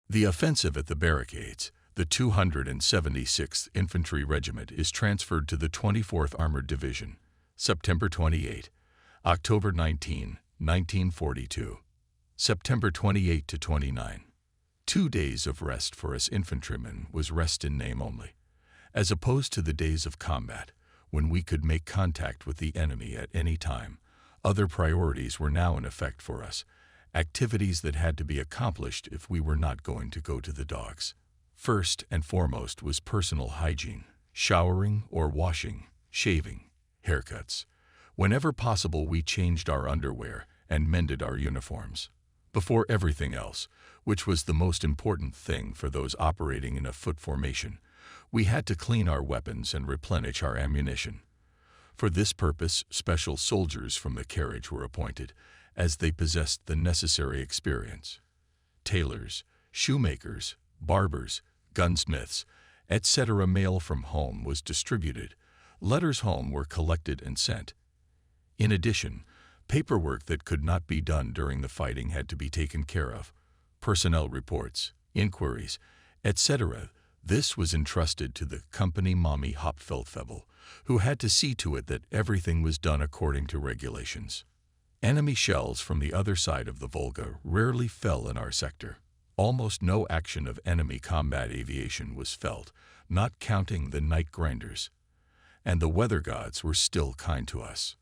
The offensive at the barricades, the 276th Infantry Regiment is transferred to the 24th Armored Division, September 28, October 19, 1942. September 28 to 29. 2 days of rest for us infantrymen was rest in name only, as opposed to the days of combat, when we could make contact with the enemy at any time. Other priorities were now in effect for us, activities that had to be accomplished if we were not going to go to the dogs. First and foremost was personal hygiene, showering or washing, shaving, haircuts. Whenever possible, we changed our underwear and mended our uniforms. Before everything else, which was the most important thing for those operating in a foot formation, we had to clean our weapons and replenish our ammunition. For this purpose, special soldiers from the carriage were appointed, as they possessed the necessary experience. Tailors, shoemakers, barbers, gunsmiths, etc. Mail from home was distributed. Letters home were collected and sent. In addition, paperwork that could not be done during the fighting had to be taken care of. Personnel reports, inquiries, etc. This was entrusted to the company mommy Hauptfeldfebel, who had to see to it that everything was done according to regulations. Enemy shells from the other side of the Volga rarely fell in our sector. Almost no action of enemy combat aviation was felt, not counting the night grinders. And the weather gods were still kind to us.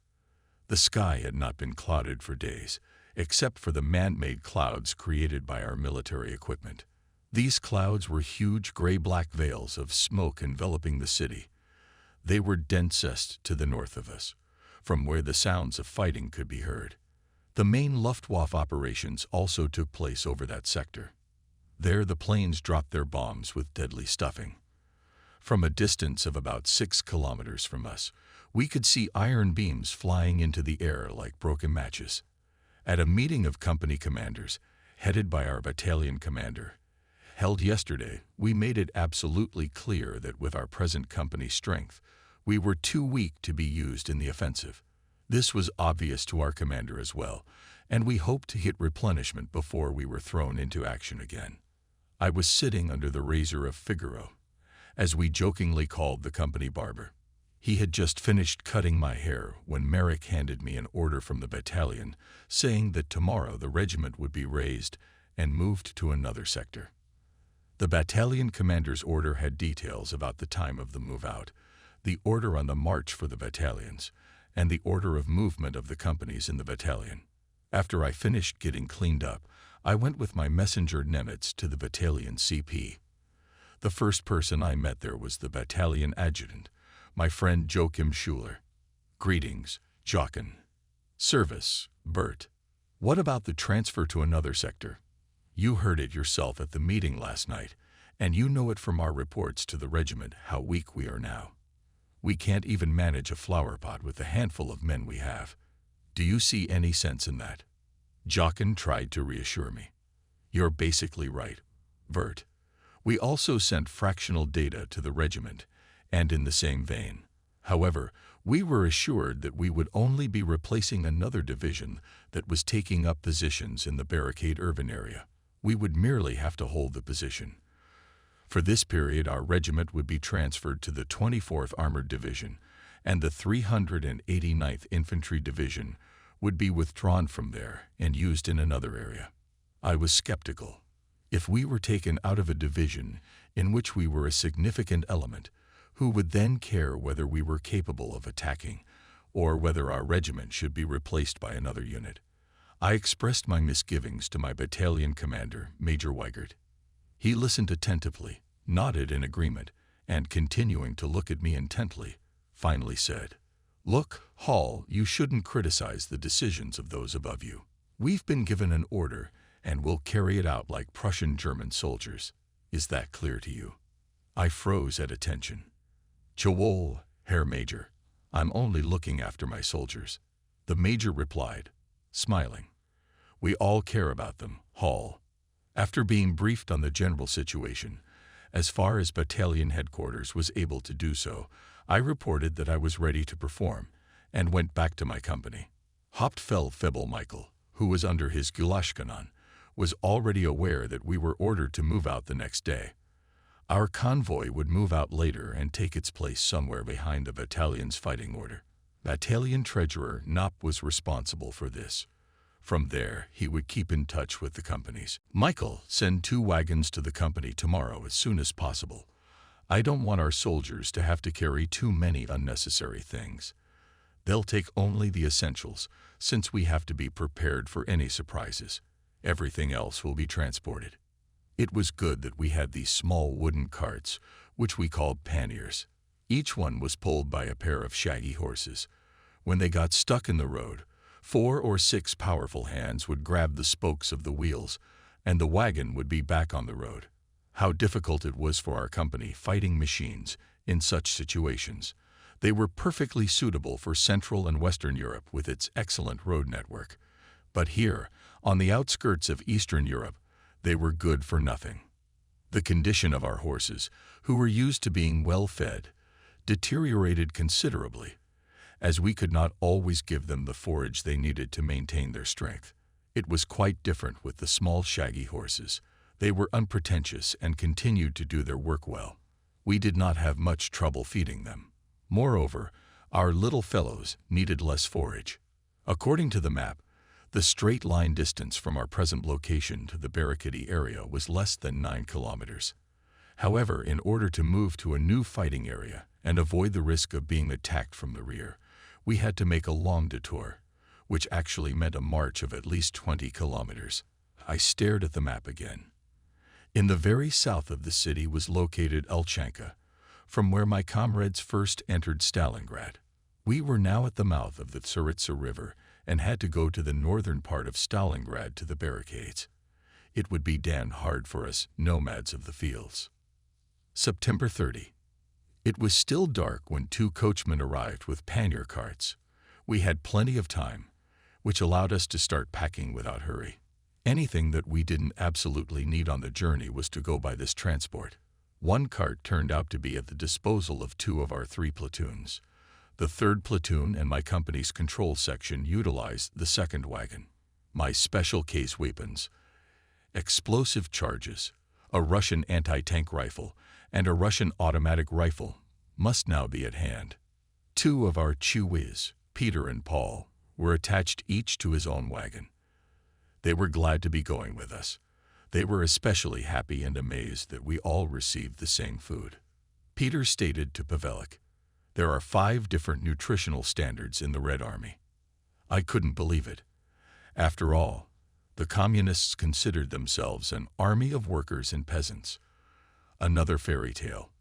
The sky had not been clouded for days, except for the man-made clouds created by our military equipment. These clouds were huge gray-black veils of smoke enveloping the city. They were densest to the north of us, from where the sounds of fighting could be heard. The main Luftwaffe operations also took place over that sector. There the planes dropped their bombs with deadly stuffing. From a distance of about 6 kilometers from us, we could see iron beams flying into the air like broken matches. At a meeting of company commanders, headed by our battalion commander, held yesterday, we made it absolutely clear that with our present company strength, we were too weak to be used in the offensive. This was obvious to our commander as well, and we hoped to hit replenishment before we were thrown into action again. I was sitting under the razor of Figaro, as we jokingly called the company barber. He had just finished cutting my hair when Merrick handed me an order from the battalion saying that tomorrow the regiment would be raised and moved to another sector. The battalion commander's order had details about the time of the move out, the order on the march for the battalions, and the order of movement of the companies in the battalion. After I finished getting cleaned up, I went with my messenger Nemitz to the battalion CP. The first person I met there was the battalion adjutant, my friend Joachim Schuler. Greetings, Jochen. Service, Bert. What about the transfer to another sector? You heard it yourself at the meeting last night, and you know it from our reports to the regiment how weak we are now. We can't even manage a flower pot with the handful of men we have. Do you see any sense in that? Jochen tried to reassure me. You're basically right, Bert. We also sent fractional data to the regiment, and in the same vein. However, we were assured that we would only be replacing another division that was taking up positions in the barricade urban area. We would merely have to hold the position. For this period, our regiment would be transferred to the 24th Armored Division, and the 389th Infantry Division would be withdrawn from there and used in another area. I was skeptical. If we were taken out of a division in which we were a significant element, who would then care whether we were capable of attacking or whether our regiment should be replaced by another unit? I expressed my misgivings to my battalion commander, Major Weigert. He listened attentively, nodded in agreement, and continuing to look at me intently, finally said, "Look, Hall, you shouldn't criticize the decisions of those above you. We've been given an order, and we'll carry it out like Prussian German soldiers. Is that clear to you?" I froze at attention. "Jawohl, Herr Major. I'm only looking after my soldiers," the major replied, smiling. "We all care about them, Hall." After being briefed on the general situation, as far as battalion headquarters was able to do so, I reported that I was ready to perform and went back to my company. Hauptfeldfebel Michael, who was under his Gulashkanon, was already aware that we were ordered to move out the next day. Our convoy would move out later and take its place somewhere behind the battalion's fighting order. Battalion Treasurer Knopp was responsible for this. From there, he would keep in touch with the companies. Michael, send 2 wagons to the company tomorrow as soon as possible. I don't want our soldiers to have to carry too many unnecessary things. They'll take only the essentials, since we have to be prepared for any surprises. Everything else will be transported. It was good that we had these small wooden carts, which we called panniers. Each one was pulled by a pair of shaggy horses. When they got stuck in the road, 4 or 6 powerful hands would grab the spokes of the wheels, and the wagon would be back on the road. How difficult it was for our company fighting machines in such situations. They were perfectly suitable for Central and Western Europe with its excellent road network. But here, on the outskirts of Eastern Europe, they were good for nothing. The condition of our horses, who were used to being well fed, deteriorated considerably, as we could not always give them the forage they needed to maintain their strength. It was quite different with the small shaggy horses. They were unpretentious and continued to do their work well. We did not have much trouble feeding them. Moreover, our little fellows needed less forage. According to the map, the straight line distance from our present location to the barricade area was less than 9 kilometers. However, in order to move to a new fighting area and avoid the risk of being attacked from the rear, we had to make a long detour, which actually meant a march of at least 20 kilometers. I stared at the map again. In the very south of the city was located Elchanka, from where my comrades first entered Stalingrad. We were now at the mouth of the Tsaritsa River and had to go to the northern part of Stalingrad to the barricades. It would be damned hard for us nomads of the fields. September 30. It was still dark when 2 coachmen arrived with pannier carts. We had plenty of time, which allowed us to start packing without hurry. Anything that we didn't absolutely need on the journey was to go by this transport. 1 cart turned out to be at the disposal of 2 of our 3 platoons. The 3rd platoon and my company's control section utilized the 2nd wagon. My special case weapons, explosive charges, a Russian anti-tank rifle, and a Russian automatic rifle must now be at hand. 2 of our Chewies, Peter and Paul, were attached each to his own wagon. They were glad to be going with us. They were especially happy and amazed that we all received the same food. Peter stated to Pavelik, "There are 5 different nutritional standards in the Red Army." I couldn't believe it. After all, the communists considered themselves an army of workers and peasants. Another fairy tale.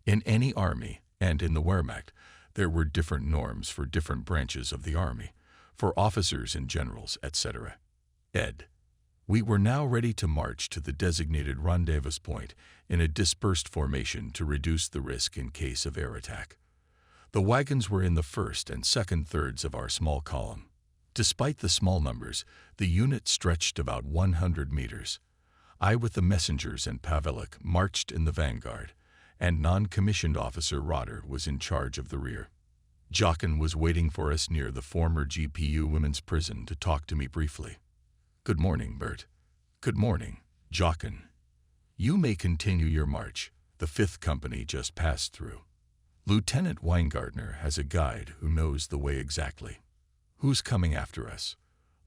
In any army, and in the Wehrmacht, there were different norms for different branches of the army, for officers and generals, etc. Ed. We were now ready to march to the designated rendezvous point in a dispersed formation to reduce the risk in case of air attack. The wagons were in the 1st and 2nd thirds of our small column. Despite the small numbers, the unit stretched about 100 meters. I with the messengers and Pavelik marched in the vanguard, and non-commissioned officer Rotter was in charge of the rear. Jochen was waiting for us near the former GPU women's prison to talk to me briefly. "Good morning, Bert." "Good morning, Jochen. You may continue your march. The 5th Company just passed through. Lieutenant Weingartner has a guide who knows the way exactly." "Who's coming after us?"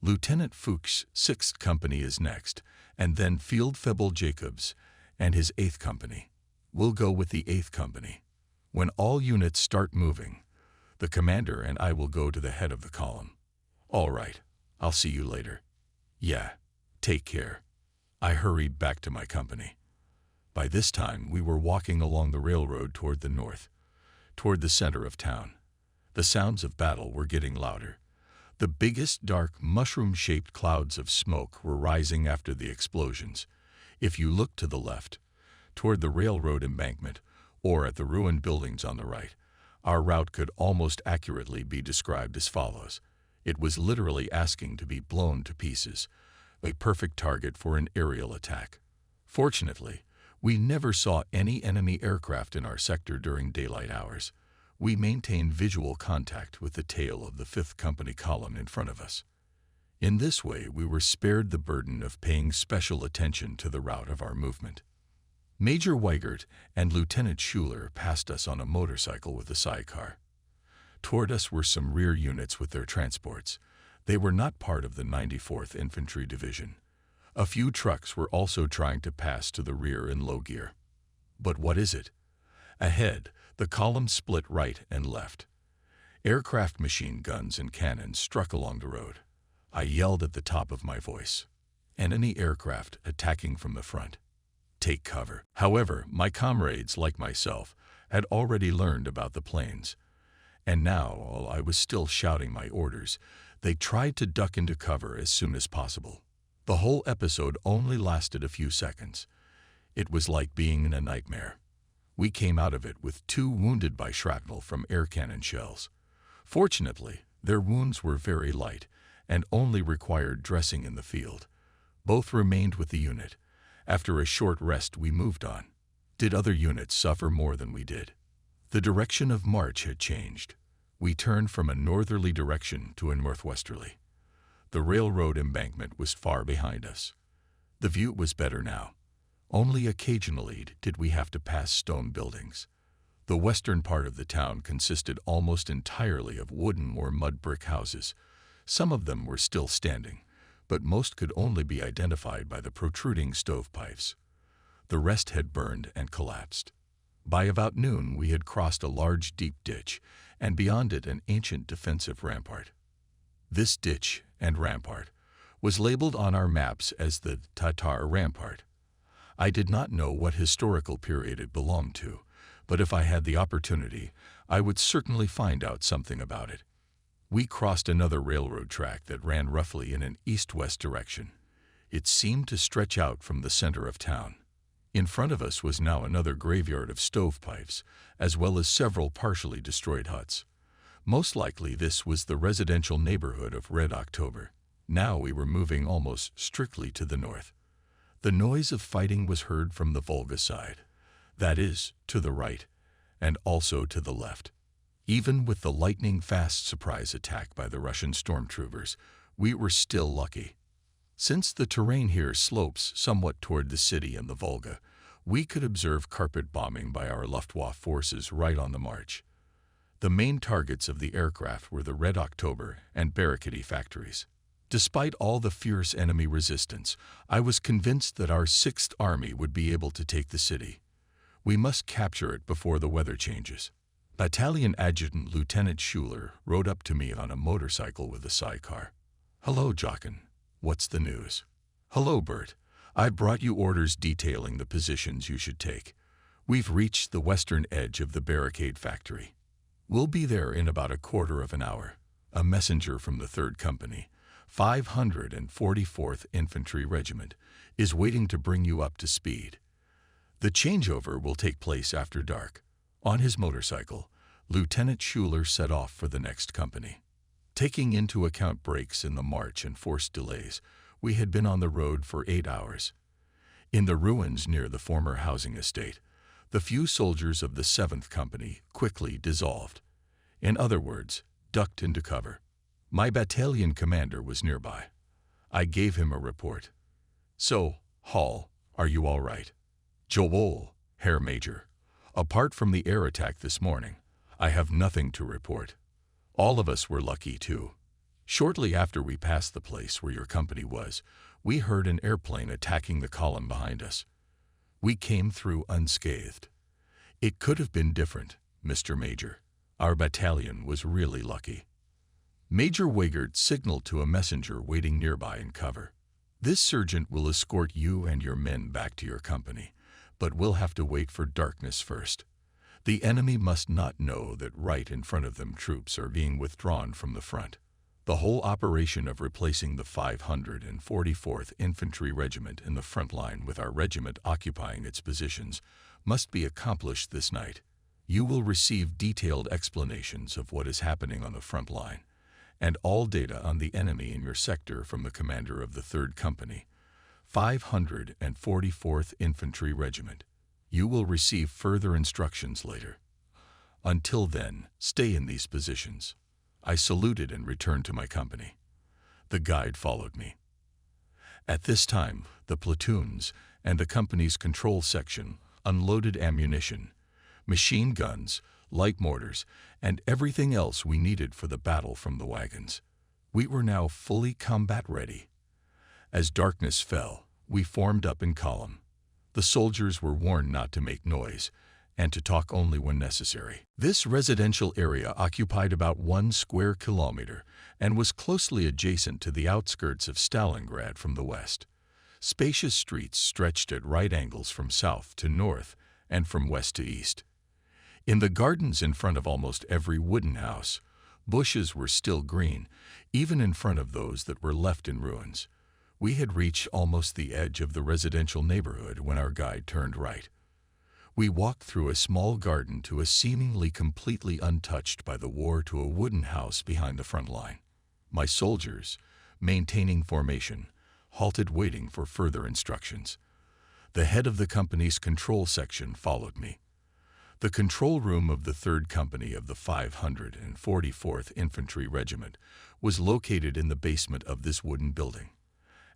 "Lieutenant Fuchs' 6th Company is next, and then Fieldfebel Jacobs and his 8th Company. We'll go with the 8th Company. When all units start moving, the commander and I will go to the head of the column." "All right. I'll see you later." "Yeah, take care." I hurried back to my company. By this time, we were walking along the railroad toward the north, toward the center of town. The sounds of battle were getting louder. The biggest dark mushroom-shaped clouds of smoke were rising after the explosions. If you looked to the left, toward the railroad embankment, or at the ruined buildings on the right, our route could almost accurately be described as follows. It was literally asking to be blown to pieces, a perfect target for an aerial attack. Fortunately, we never saw any enemy aircraft in our sector during daylight hours. We maintained visual contact with the tail of the 5th Company column in front of us. In this way, we were spared the burden of paying special attention to the route of our movement. Major Weigert and Lieutenant Schuler passed us on a motorcycle with a sidecar. Toward us were some rear units with their transports. They were not part of the 94th Infantry Division. A few trucks were also trying to pass to the rear in low gear. But what is it? Ahead, the column split right and left. Aircraft machine guns and cannons struck along the road. I yelled at the top of my voice. Enemy aircraft attacking from the front. Take cover. However, my comrades, like myself, had already learned about the planes. And now, while I was still shouting my orders, they tried to duck into cover as soon as possible. The whole episode only lasted a few seconds. It was like being in a nightmare. We came out of it with 2 wounded by shrapnel from air cannon shells. Fortunately, their wounds were very light and only required dressing in the field. Both remained with the unit. After a short rest, we moved on. Did other units suffer more than we did? The direction of march had changed. We turned from a northerly direction to a northwesterly. The railroad embankment was far behind us. The view was better now. Only occasionally did we have to pass stone buildings. The western part of the town consisted almost entirely of wooden or mud brick houses. Some of them were still standing, but most could only be identified by the protruding stovepipes. The rest had burned and collapsed. By about noon, we had crossed a large deep ditch, and beyond it an ancient defensive rampart. This ditch and rampart was labeled on our maps as the Tatar Rampart. I did not know what historical period it belonged to, but if I had the opportunity, I would certainly find out something about it. We crossed another railroad track that ran roughly in an east-west direction. It seemed to stretch out from the center of town. In front of us was now another graveyard of stovepipes, as well as several partially destroyed huts. Most likely this was the residential neighborhood of Red October. Now we were moving almost strictly to the north. The noise of fighting was heard from the Volga side, that is, to the right, and also to the left. Even with the lightning-fast surprise attack by the Russian stormtroopers, we were still lucky. Since the terrain here slopes somewhat toward the city and the Volga, we could observe carpet bombing by our Luftwaffe forces right on the march. The main targets of the aircraft were the Red October and Barricade factories. Despite all the fierce enemy resistance, I was convinced that our 6th Army would be able to take the city. We must capture it before the weather changes. Battalion Adjutant Lieutenant Schuler rode up to me on a motorcycle with a sidecar. "Hello, Jochen. What's the news?" "Hello, Bert. I've brought you orders detailing the positions you should take. We've reached the western edge of the Barricade factory. We'll be there in about a quarter of an hour. A messenger from the 3rd Company, 544th Infantry Regiment, is waiting to bring you up to speed. The changeover will take place after dark." On his motorcycle, Lieutenant Schuler set off for the next company. Taking into account breaks in the march and forced delays, we had been on the road for 8 hours. In the ruins near the former housing estate, the few soldiers of the 7th Company quickly dissolved. In other words, ducked into cover. My battalion commander was nearby. I gave him a report. "So, Hall, are you all right?" "Jawohl, Herr Major. Apart from the air attack this morning, I have nothing to report." All of us were lucky, too. Shortly after we passed the place where your company was, we heard an airplane attacking the column behind us. We came through unscathed. It could have been different, Mr. Major. Our battalion was really lucky. Major Weigert signaled to a messenger waiting nearby in cover. "This sergeant will escort you and your men back to your company, but we'll have to wait for darkness first. The enemy must not know that right in front of them troops are being withdrawn from the front. The whole operation of replacing the 544th Infantry Regiment in the front line with our regiment occupying its positions must be accomplished this night. You will receive detailed explanations of what is happening on the front line, and all data on the enemy in your sector from the commander of the 3rd Company, 544th Infantry Regiment. You will receive further instructions later. Until then, stay in these positions." I saluted and returned to my company. The guide followed me. At this time, the platoons and the company's control section unloaded ammunition, machine guns, light mortars, and everything else we needed for the battle from the wagons. We were now fully combat ready. As darkness fell, we formed up in column. The soldiers were warned not to make noise and to talk only when necessary. This residential area occupied about 1 square kilometer and was closely adjacent to the outskirts of Stalingrad from the west. Spacious streets stretched at right angles from south to north and from west to east. In the gardens in front of almost every wooden house, bushes were still green, even in front of those that were left in ruins. We had reached almost the edge of the residential neighborhood when our guide turned right. We walked through a small garden to a seemingly completely untouched by the war to a wooden house behind the front line. My soldiers, maintaining formation, halted waiting for further instructions. The head of the company's control section followed me. The control room of the 3rd Company of the 544th Infantry Regiment was located in the basement of this wooden building.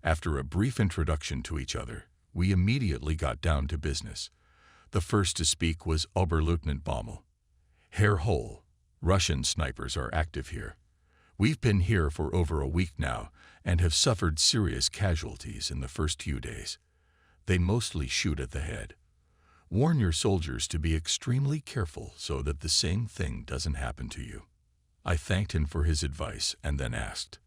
After a brief introduction to each other, we immediately got down to business. The first to speak was Oberleutnant Baumel. Herr Hohl, Russian snipers are active here. We've been here for over a week now and have suffered serious casualties in the first few days. They mostly shoot at the head. Warn your soldiers to be extremely careful so that the same thing doesn't happen to you. I thanked him for his advice and then asked,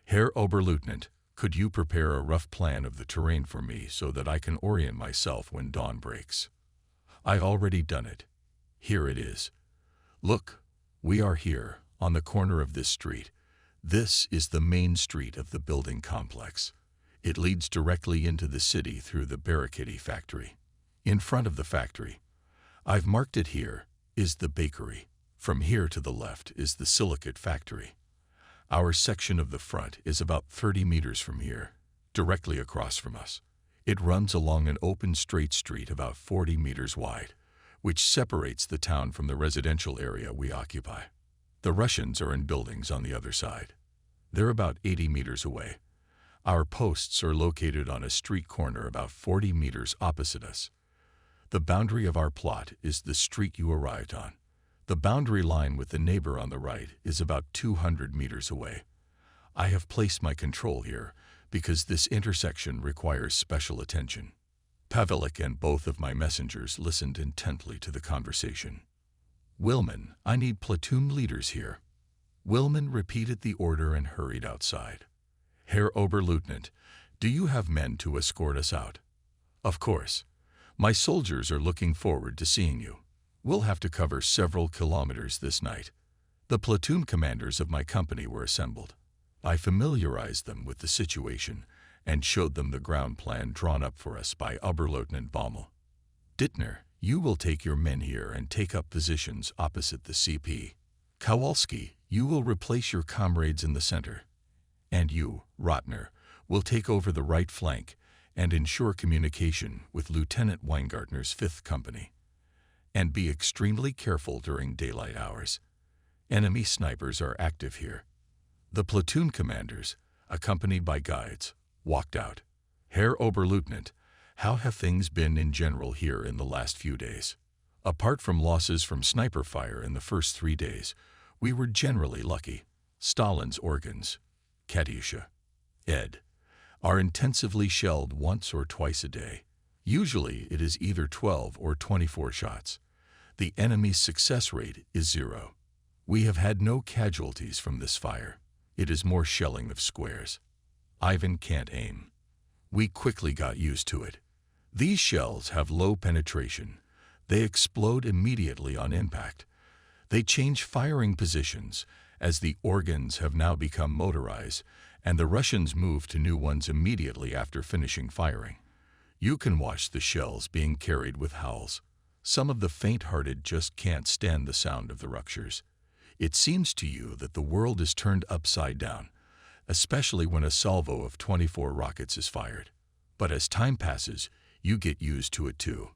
Herr Oberleutnant, could you prepare a rough plan of the terrain for me so that I can orient myself when dawn breaks? I've already done it. Here it is. Look, we are here, on the corner of this street. This is the main street of the building complex. It leads directly into the city through the Barricade factory. In front of the factory, I've marked it here, is the bakery. From here to the left is the silicate factory. Our section of the front is about 30 meters from here, directly across from us. It runs along an open straight street about 40 meters wide, which separates the town from the residential area we occupy. The Russians are in buildings on the other side. They're about 80 meters away. Our posts are located on a street corner about 40 meters opposite us. The boundary of our plot is the street you arrived on. The boundary line with the neighbor on the right is about 200 meters away. I have placed my control here because this intersection requires special attention. Pavlik and both of my messengers listened intently to the conversation. Wilman, I need platoon leaders here. Wilman repeated the order and hurried outside. Herr Oberleutnant, do you have men to escort us out? Of course. My soldiers are looking forward to seeing you. We'll have to cover several kilometers this night. The platoon commanders of my company were assembled. I familiarized them with the situation and showed them the ground plan drawn up for us by Oberleutnant Baumel. Dittner, you will take your men here and take up positions opposite the CP. Kowalski, you will replace your comrades in the center. And you, Rotner, will take over the right flank and ensure communication with Lieutenant Weingartner's 5th Company. And be extremely careful during daylight hours. Enemy snipers are active here. The platoon commanders, accompanied by guides, walked out. Herr Oberleutnant, how have things been in general here in the last few days? Apart from losses from sniper fire in the first 3 days, we were generally lucky. Stalin's organs, Katyusha, Ed, are intensively shelled once or twice a day. Usually it is either 12 or 24 shots. The enemy's success rate is 0. We have had no casualties from this fire. It is more shelling of squares. Ivan can't aim. We quickly got used to it. These shells have low penetration. They explode immediately on impact. They change firing positions as the organs have now become motorized, and the Russians move to new ones immediately after finishing firing. You can watch the shells being carried with howls. Some of the faint-hearted just can't stand the sound of the ruptures. It seems to you that the world is turned upside down, especially when a salvo of 24 rockets is fired. But as time passes, you get used to it too.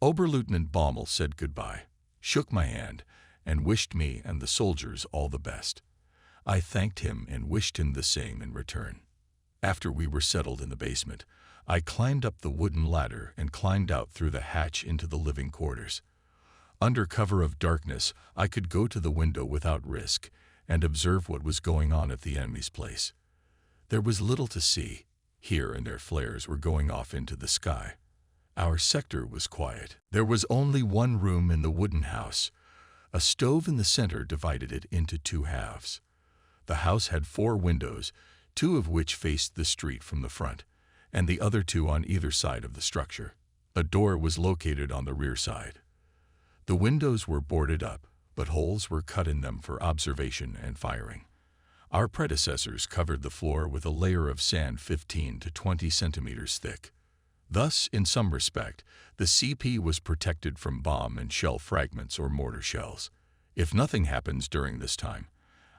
Oberleutnant Baumel said goodbye, shook my hand, and wished me and the soldiers all the best. I thanked him and wished him the same in return. After we were settled in the basement, I climbed up the wooden ladder and climbed out through the hatch into the living quarters. Under cover of darkness, I could go to the window without risk and observe what was going on at the enemy's place. There was little to see. Here and there flares were going off into the sky. Our sector was quiet. There was only one room in the wooden house. A stove in the center divided it into two halves. The house had 4 windows, 2 of which faced the street from the front, and the other 2 on either side of the structure. A door was located on the rear side. The windows were boarded up, but holes were cut in them for observation and firing. Our predecessors covered the floor with a layer of sand 15 to 20 centimeters thick. Thus, in some respect, the CP was protected from bomb and shell fragments or mortar shells. If nothing happens during this time,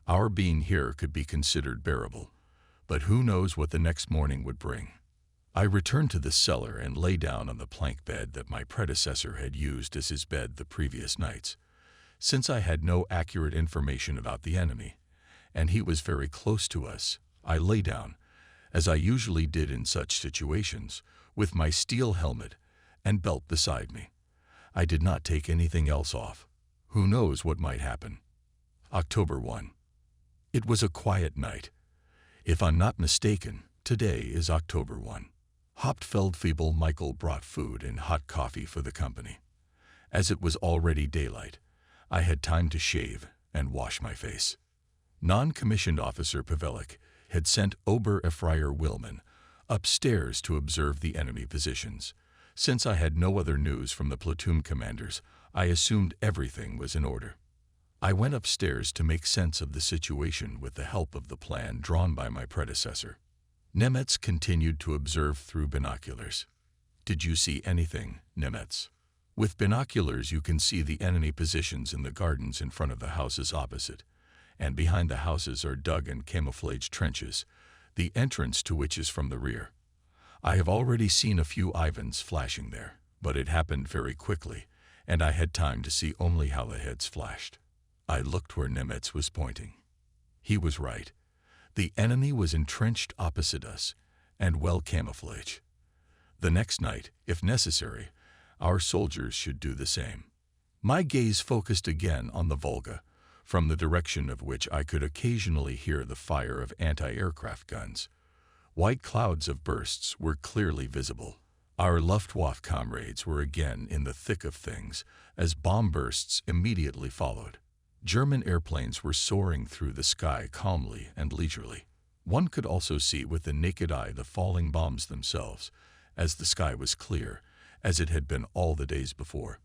our being here could be considered bearable. But who knows what the next morning would bring. I returned to the cellar and lay down on the plank bed that my predecessor had used as his bed the previous nights. Since I had no accurate information about the enemy, and he was very close to us, I lay down, as I usually did in such situations, with my steel helmet and belt beside me. I did not take anything else off. Who knows what might happen? October 1. It was a quiet night. If I'm not mistaken, today is October 1. Hauptfeldfebel Michael brought food and hot coffee for the company. As it was already daylight, I had time to shave and wash my face. Non-commissioned officer Pavelic had sent Ober-Efreier Willman upstairs to observe the enemy positions. Since I had no other news from the platoon commanders, I assumed everything was in order. I went upstairs to make sense of the situation with the help of the plan drawn by my predecessor. Nemetz continued to observe through binoculars. Did you see anything, Nemetz? With binoculars you can see the enemy positions in the gardens in front of the houses opposite, and behind the houses are dug and camouflaged trenches, the entrance to which is from the rear. I have already seen a few Ivans flashing there, but it happened very quickly, and I had time to see only how the heads flashed. I looked where Nemetz was pointing. He was right. The enemy was entrenched opposite us, and well camouflaged. The next night, if necessary, our soldiers should do the same. My gaze focused again on the Volga, from the direction of which I could occasionally hear the fire of anti-aircraft guns. White clouds of bursts were clearly visible. Our Luftwaffe comrades were again in the thick of things, as bomb bursts immediately followed. German airplanes were soaring through the sky calmly and leisurely. One could also see with the naked eye the falling bombs themselves, as the sky was clear, as it had been all the days before.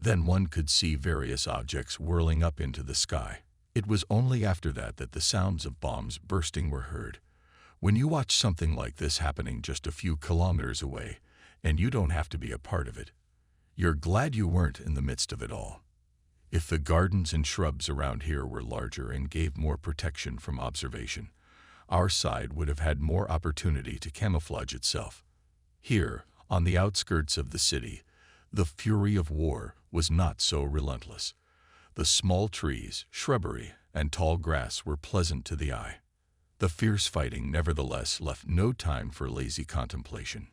Then one could see various objects whirling up into the sky. It was only after that that the sounds of bombs bursting were heard. When you watch something like this happening just a few kilometers away, and you don't have to be a part of it, you're glad you weren't in the midst of it all. If the gardens and shrubs around here were larger and gave more protection from observation, our side would have had more opportunity to camouflage itself. Here, on the outskirts of the city, the fury of war was not so relentless. The small trees, shrubbery, and tall grass were pleasant to the eye. The fierce fighting nevertheless left no time for lazy contemplation.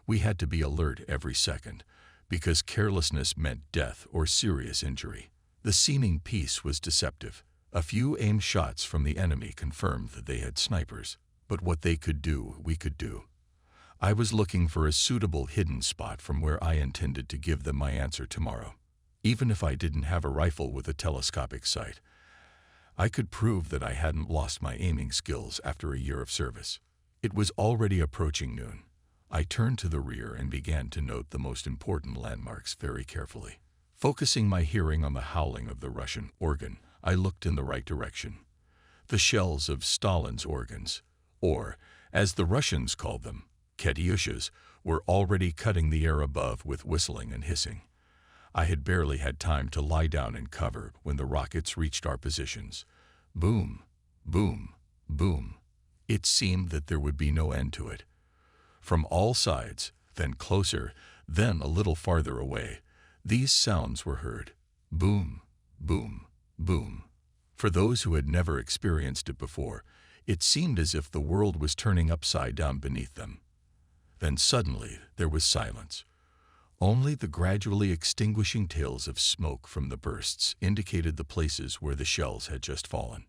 We had to be alert every second, because carelessness meant death or serious injury. The seeming peace was deceptive. A few aimed shots from the enemy confirmed that they had snipers, but what they could do, we could do. I was looking for a suitable hidden spot from where I intended to give them my answer tomorrow. Even if I didn't have a rifle with a telescopic sight, I could prove that I hadn't lost my aiming skills after a year of service. It was already approaching noon. I turned to the rear and began to note the most important landmarks very carefully. Focusing my hearing on the howling of the Russian organ, I looked in the right direction. The shells of Stalin's organs, or, as the Russians called them, Katyushas, were already cutting the air above with whistling and hissing. I had barely had time to lie down in cover when the rockets reached our positions. Boom, boom, boom. It seemed that there would be no end to it. From all sides, then closer, then a little farther away, these sounds were heard. Boom, boom, boom. For those who had never experienced it before, it seemed as if the world was turning upside down beneath them. Then suddenly there was silence. Only the gradually extinguishing tails of smoke from the bursts indicated the places where the shells had just fallen.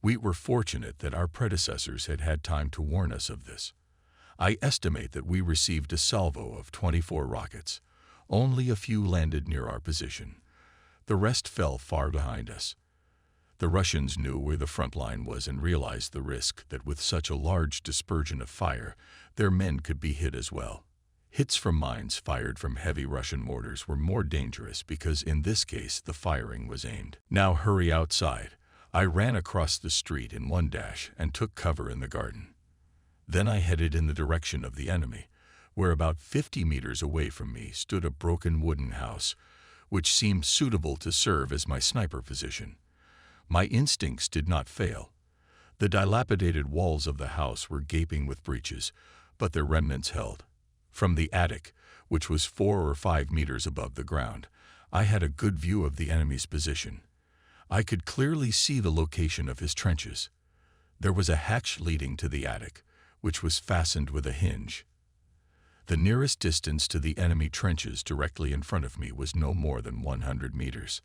We were fortunate that our predecessors had had time to warn us of this. I estimate that we received a salvo of 24 rockets. Only a few landed near our position. The rest fell far behind us. The Russians knew where the front line was and realized the risk that with such a large dispersion of fire, their men could be hit as well. Hits from mines fired from heavy Russian mortars were more dangerous because in this case the firing was aimed. Now hurry outside. I ran across the street in one dash and took cover in the garden. Then I headed in the direction of the enemy, where about 50 meters away from me stood a broken wooden house, which seemed suitable to serve as my sniper position. My instincts did not fail. The dilapidated walls of the house were gaping with breaches, but their remnants held. From the attic, which was 4 or 5 meters above the ground, I had a good view of the enemy's position. I could clearly see the location of his trenches. There was a hatch leading to the attic, which was fastened with a hinge. The nearest distance to the enemy trenches directly in front of me was no more than 100 meters.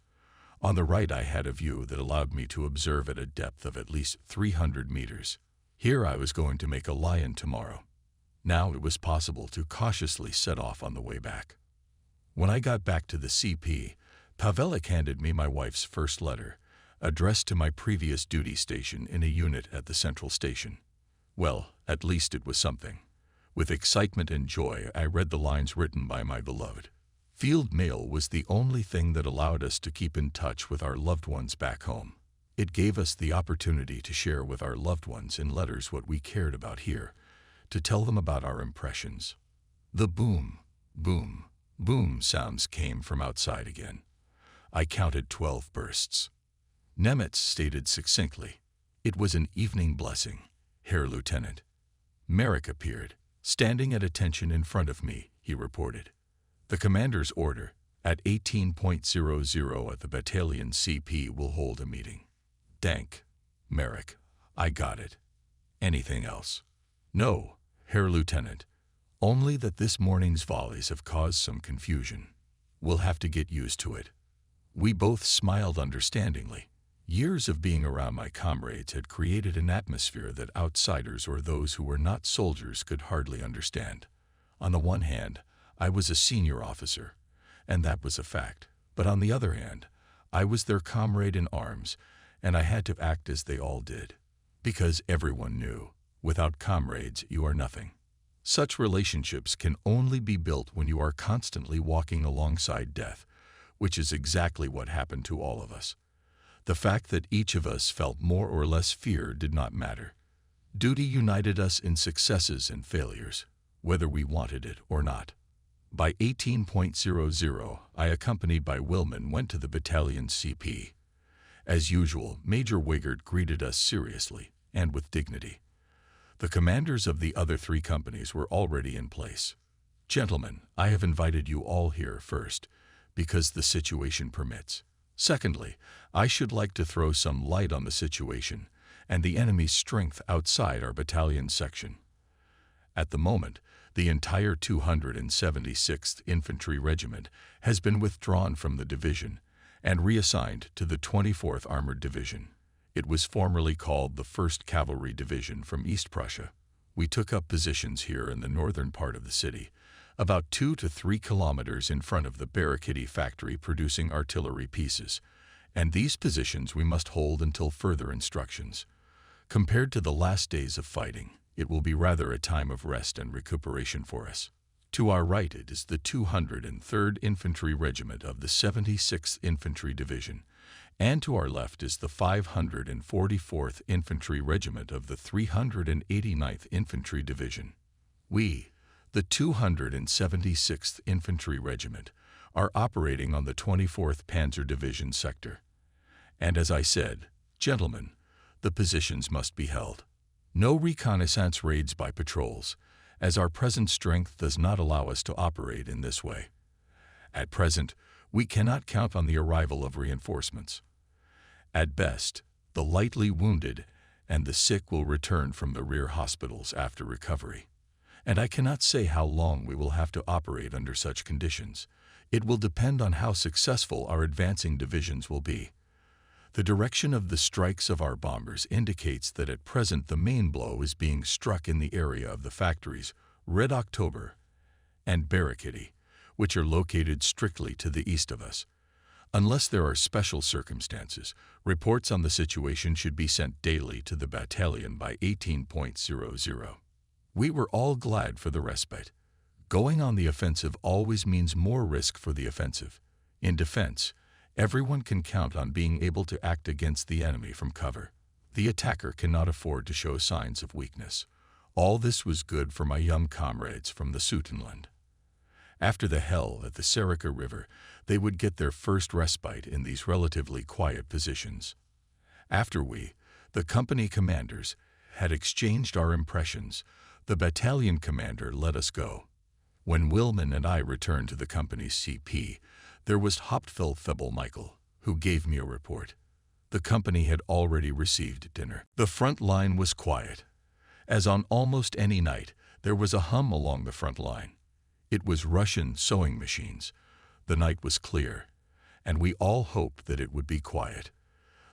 On the right I had a view that allowed me to observe at a depth of at least 300 meters. Here I was going to make a lie-in tomorrow. Now it was possible to cautiously set off on the way back. When I got back to the CP, Pavelik handed me my wife's first letter, addressed to my previous duty station in a unit at the central station. Well, at least it was something. With excitement and joy, I read the lines written by my beloved. Field mail was the only thing that allowed us to keep in touch with our loved ones back home. It gave us the opportunity to share with our loved ones in letters what we cared about here, to tell them about our impressions. The boom, boom, boom sounds came from outside again. I counted 12 bursts. Nemitz stated succinctly, "It was an evening blessing, Herr Lieutenant." Merrick appeared, standing at attention in front of me, he reported. The commander's order, at 18.00 at the battalion CP will hold a meeting. Dank, Merrick, I got it. Anything else? No, Herr Lieutenant. Only that this morning's volleys have caused some confusion. We'll have to get used to it. We both smiled understandingly. Years of being around my comrades had created an atmosphere that outsiders or those who were not soldiers could hardly understand. On the one hand, I was a senior officer, and that was a fact. But on the other hand, I was their comrade in arms, and I had to act as they all did. Because everyone knew, without comrades, you are nothing. Such relationships can only be built when you are constantly walking alongside death, which is exactly what happened to all of us. The fact that each of us felt more or less fear did not matter. Duty united us in successes and failures, whether we wanted it or not. By 18.00, I, accompanied by Willman, went to the battalion CP. As usual, Major Wigert greeted us seriously and with dignity. The commanders of the other 3 companies were already in place. Gentlemen, I have invited you all here first, because the situation permits. Secondly, I should like to throw some light on the situation and the enemy's strength outside our battalion section. At the moment, the entire 276th Infantry Regiment has been withdrawn from the division and reassigned to the 24th Armored Division. It was formerly called the 1st Cavalry Division from East Prussia. We took up positions here in the northern part of the city, about 2 to 3 kilometers in front of the Barricade factory producing artillery pieces, and these positions we must hold until further instructions. Compared to the last days of fighting, it will be rather a time of rest and recuperation for us. To our right it is the 203rd Infantry Regiment of the 76th Infantry Division, and to our left is the 544th Infantry Regiment of the 389th Infantry Division. We, the 276th Infantry Regiment, are operating on the 24th Panzer Division sector. And as I said, gentlemen, the positions must be held. No reconnaissance raids by patrols, as our present strength does not allow us to operate in this way. At present, we cannot count on the arrival of reinforcements. At best, the lightly wounded and the sick will return from the rear hospitals after recovery. And I cannot say how long we will have to operate under such conditions. It will depend on how successful our advancing divisions will be. The direction of the strikes of our bombers indicates that at present the main blow is being struck in the area of the factories Red October and Barricade, which are located strictly to the east of us. Unless there are special circumstances, reports on the situation should be sent daily to the battalion by 18.00. We were all glad for the respite. Going on the offensive always means more risk for the offensive. In defense, everyone can count on being able to act against the enemy from cover. The attacker cannot afford to show signs of weakness. All this was good for my young comrades from the Sutenland. After the hell at the Serica River, they would get their first respite in these relatively quiet positions. After we, the company commanders, had exchanged our impressions, the battalion commander let us go. When Willman and I returned to the company's CP, there was Hauptfeldfebel Michael, who gave me a report. The company had already received dinner. The front line was quiet. As on almost any night, there was a hum along the front line. It was Russian sewing machines. The night was clear, and we all hoped that it would be quiet.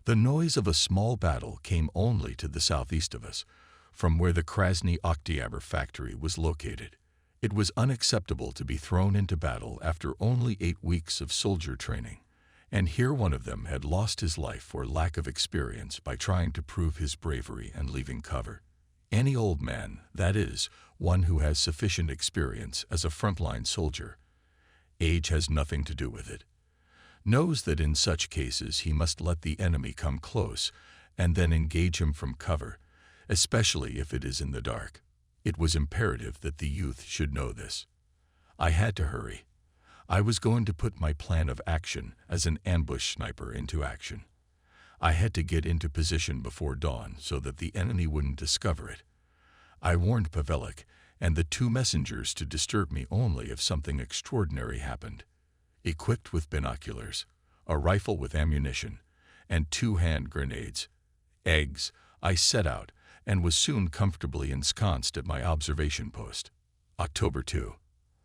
The noise of a small battle came only to the southeast of us, from where the Krasny Oktyabr factory was located. It was unacceptable to be thrown into battle after only 8 weeks of soldier training, and here one of them had lost his life for lack of experience by trying to prove his bravery and leaving cover. Any old man, that is, one who has sufficient experience as a frontline soldier, age has nothing to do with it, knows that in such cases he must let the enemy come close and then engage him from cover, especially if it is in the dark. It was imperative that the youth should know this. I had to hurry. I was going to put my plan of action as an ambush sniper into action. I had to get into position before dawn so that the enemy wouldn't discover it. I warned Pavelik and the 2 messengers to disturb me only if something extraordinary happened. Equipped with binoculars, a rifle with ammunition, and 2 hand grenades, eggs, I set out and was soon comfortably ensconced at my observation post. October 2.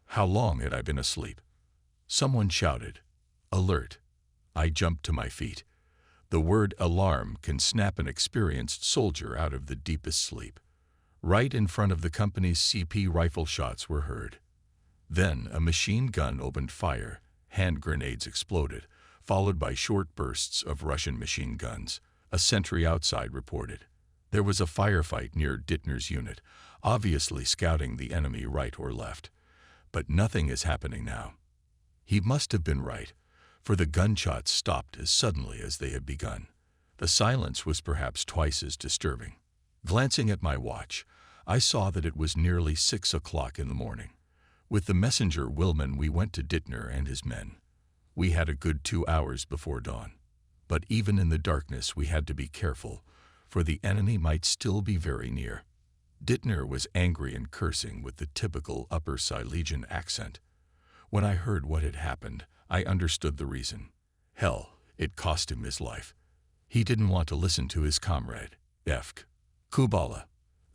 How long had I been asleep? Someone shouted, "Alert!" I jumped to my feet. The word alarm can snap an experienced soldier out of the deepest sleep. Right in front of the company's CP rifle shots were heard. Then a machine gun opened fire, hand grenades exploded, followed by short bursts of Russian machine guns. A sentry outside reported. There was a firefight near Dittner's unit, obviously scouting the enemy right or left. But nothing is happening now. He must have been right, for the gunshots stopped as suddenly as they had begun. The silence was perhaps twice as disturbing. Glancing at my watch, I saw that it was nearly 6 o'clock in the morning. With the messenger Willman, we went to Dittner and his men. We had a good 2 hours before dawn. But even in the darkness we had to be careful, for the enemy might still be very near. Dittner was angry and cursing with the typical Upper Silesian accent. When I heard what had happened, I understood the reason. Hell, it cost him his life. He didn't want to listen to his comrade, Efk Kubala.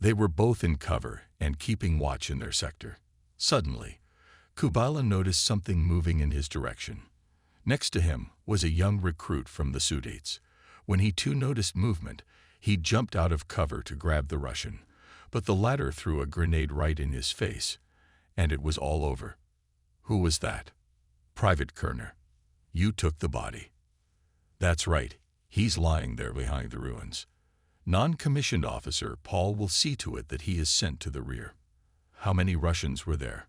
They were both in cover and keeping watch in their sector. Suddenly, Kubala noticed something moving in his direction. Next to him was a young recruit from the Sudets. When he too noticed movement, he jumped out of cover to grab the Russian, but the latter threw a grenade right in his face, and it was all over. Who was that? Private Kerner. You took the body. That's right, he's lying there behind the ruins. Non-commissioned officer Paul will see to it that he is sent to the rear. How many Russians were there?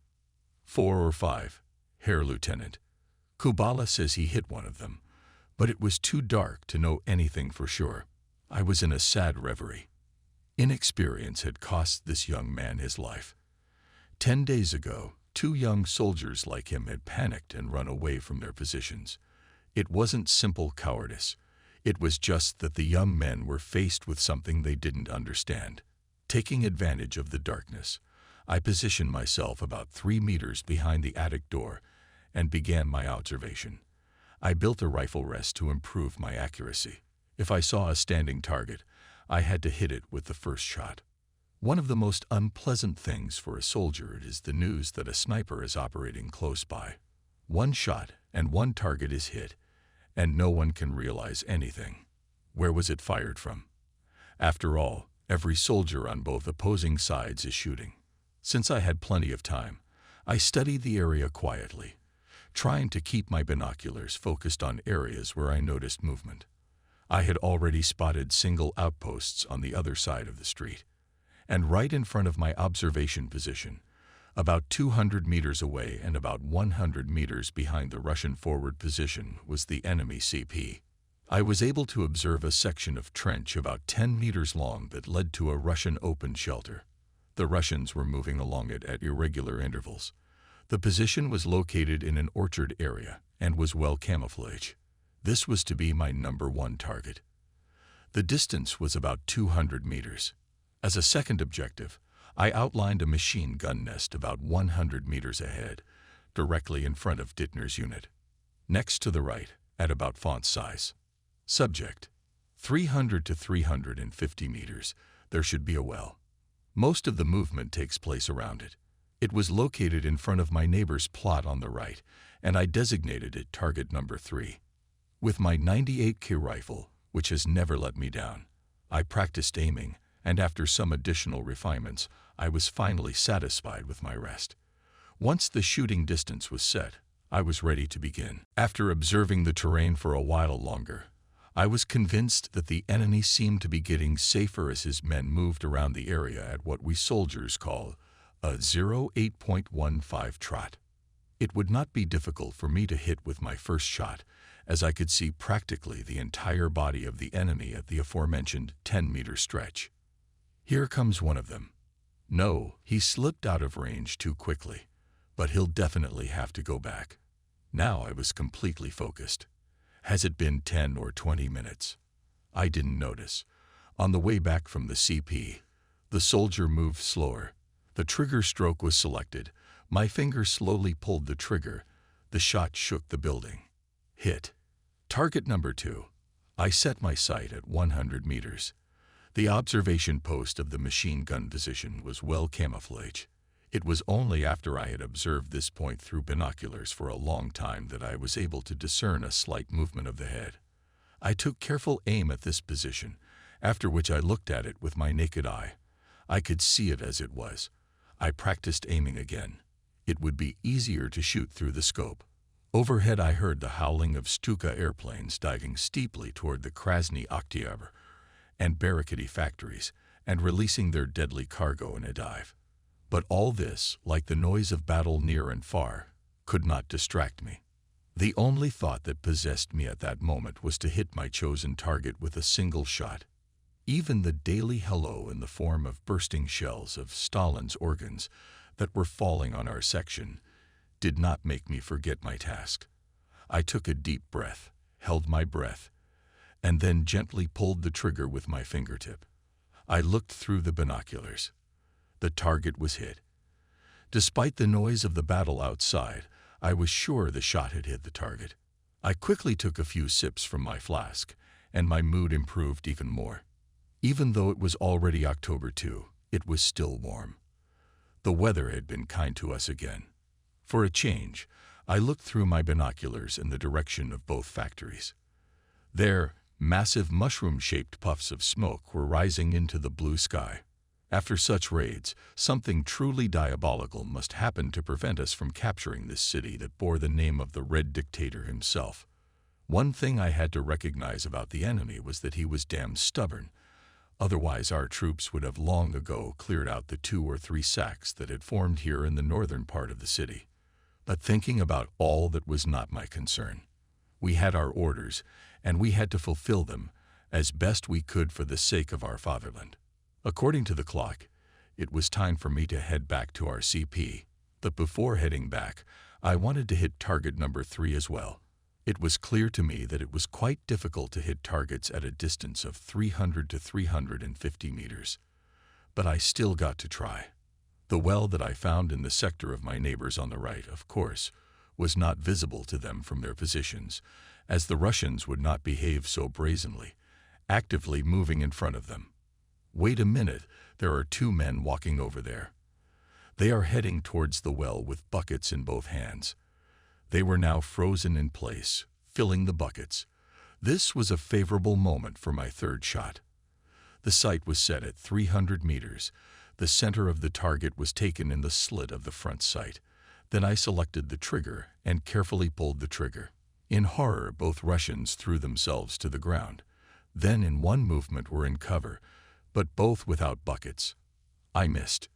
4 or 5, Herr Lieutenant. Kubala says he hit one of them, but it was too dark to know anything for sure. I was in a sad reverie. Inexperience had cost this young man his life. 10 days ago, 2 young soldiers like him had panicked and run away from their positions. It wasn't simple cowardice. It was just that the young men were faced with something they didn't understand. Taking advantage of the darkness, I positioned myself about 3 meters behind the attic door and began my observation. I built a rifle rest to improve my accuracy. If I saw a standing target, I had to hit it with the first shot. One of the most unpleasant things for a soldier is the news that a sniper is operating close by. One shot and one target is hit, and no one can realize anything. Where was it fired from? After all, every soldier on both opposing sides is shooting. Since I had plenty of time, I studied the area quietly, trying to keep my binoculars focused on areas where I noticed movement. I had already spotted single outposts on the other side of the street, and right in front of my observation position, about 200 meters away and about 100 meters behind the Russian forward position, was the enemy CP. I was able to observe a section of trench about 10 meters long that led to a Russian open shelter. The Russians were moving along it at irregular intervals. The position was located in an orchard area and was well camouflaged. This was to be my number one target. The distance was about 200 meters. As a second objective, I outlined a machine gun nest about 100 meters ahead, directly in front of Dittner's unit. Next to the right, at about font size. Subject: 300 to 350 meters, there should be a well. Most of the movement takes place around it. It was located in front of my neighbor's plot on the right, and I designated it target number 3. With my 98K rifle, which has never let me down, I practiced aiming, and after some additional refinements, I was finally satisfied with my rest. Once the shooting distance was set, I was ready to begin. After observing the terrain for a while longer, I was convinced that the enemy seemed to be getting safer as his men moved around the area at what we soldiers call a 08.15 trot. It would not be difficult for me to hit with my first shot, as I could see practically the entire body of the enemy at the aforementioned 10-meter stretch. Here comes one of them. No, he slipped out of range too quickly, but he'll definitely have to go back. Now I was completely focused. Has it been 10 or 20 minutes? I didn't notice. On the way back from the CP, the soldier moved slower. The trigger stroke was selected. My finger slowly pulled the trigger. The shot shook the building. Hit. Target number 2. I set my sight at 100 meters. The observation post of the machine gun position was well camouflaged. It was only after I had observed this point through binoculars for a long time that I was able to discern a slight movement of the head. I took careful aim at this position, after which I looked at it with my naked eye. I could see it as it was. I practiced aiming again. It would be easier to shoot through the scope. Overhead I heard the howling of Stuka airplanes diving steeply toward the Krasny Oktyabr and Barricady factories and releasing their deadly cargo in a dive. But all this, like the noise of battle near and far, could not distract me. The only thought that possessed me at that moment was to hit my chosen target with a single shot. Even the daily hello in the form of bursting shells of Stalin's organs that were falling on our section did not make me forget my task. I took a deep breath, held my breath, and then gently pulled the trigger with my fingertip. I looked through the binoculars. The target was hit. Despite the noise of the battle outside, I was sure the shot had hit the target. I quickly took a few sips from my flask, and my mood improved even more. Even though it was already October 2, it was still warm. The weather had been kind to us again. For a change, I looked through my binoculars in the direction of both factories. There, massive mushroom-shaped puffs of smoke were rising into the blue sky. After such raids, something truly diabolical must happen to prevent us from capturing this city that bore the name of the Red Dictator himself. One thing I had to recognize about the enemy was that he was damn stubborn. Otherwise, our troops would have long ago cleared out the 2 or 3 sacks that had formed here in the northern part of the city. But thinking about all that was not my concern. We had our orders, and we had to fulfill them as best we could for the sake of our fatherland. According to the clock, it was time for me to head back to our CP. But before heading back, I wanted to hit target number 3 as well. It was clear to me that it was quite difficult to hit targets at a distance of 300 to 350 meters. But I still got to try. The well that I found in the sector of my neighbors on the right, of course, was not visible to them from their positions, as the Russians would not behave so brazenly, actively moving in front of them. Wait a minute, there are two men walking over there. They are heading towards the well with buckets in both hands. They were now frozen in place, filling the buckets. This was a favorable moment for my third shot. The sight was set at 300 meters. The center of the target was taken in the slit of the front sight. Then I selected the trigger and carefully pulled the trigger. In horror, both Russians threw themselves to the ground. Then in one movement were in cover, but both without buckets. I missed.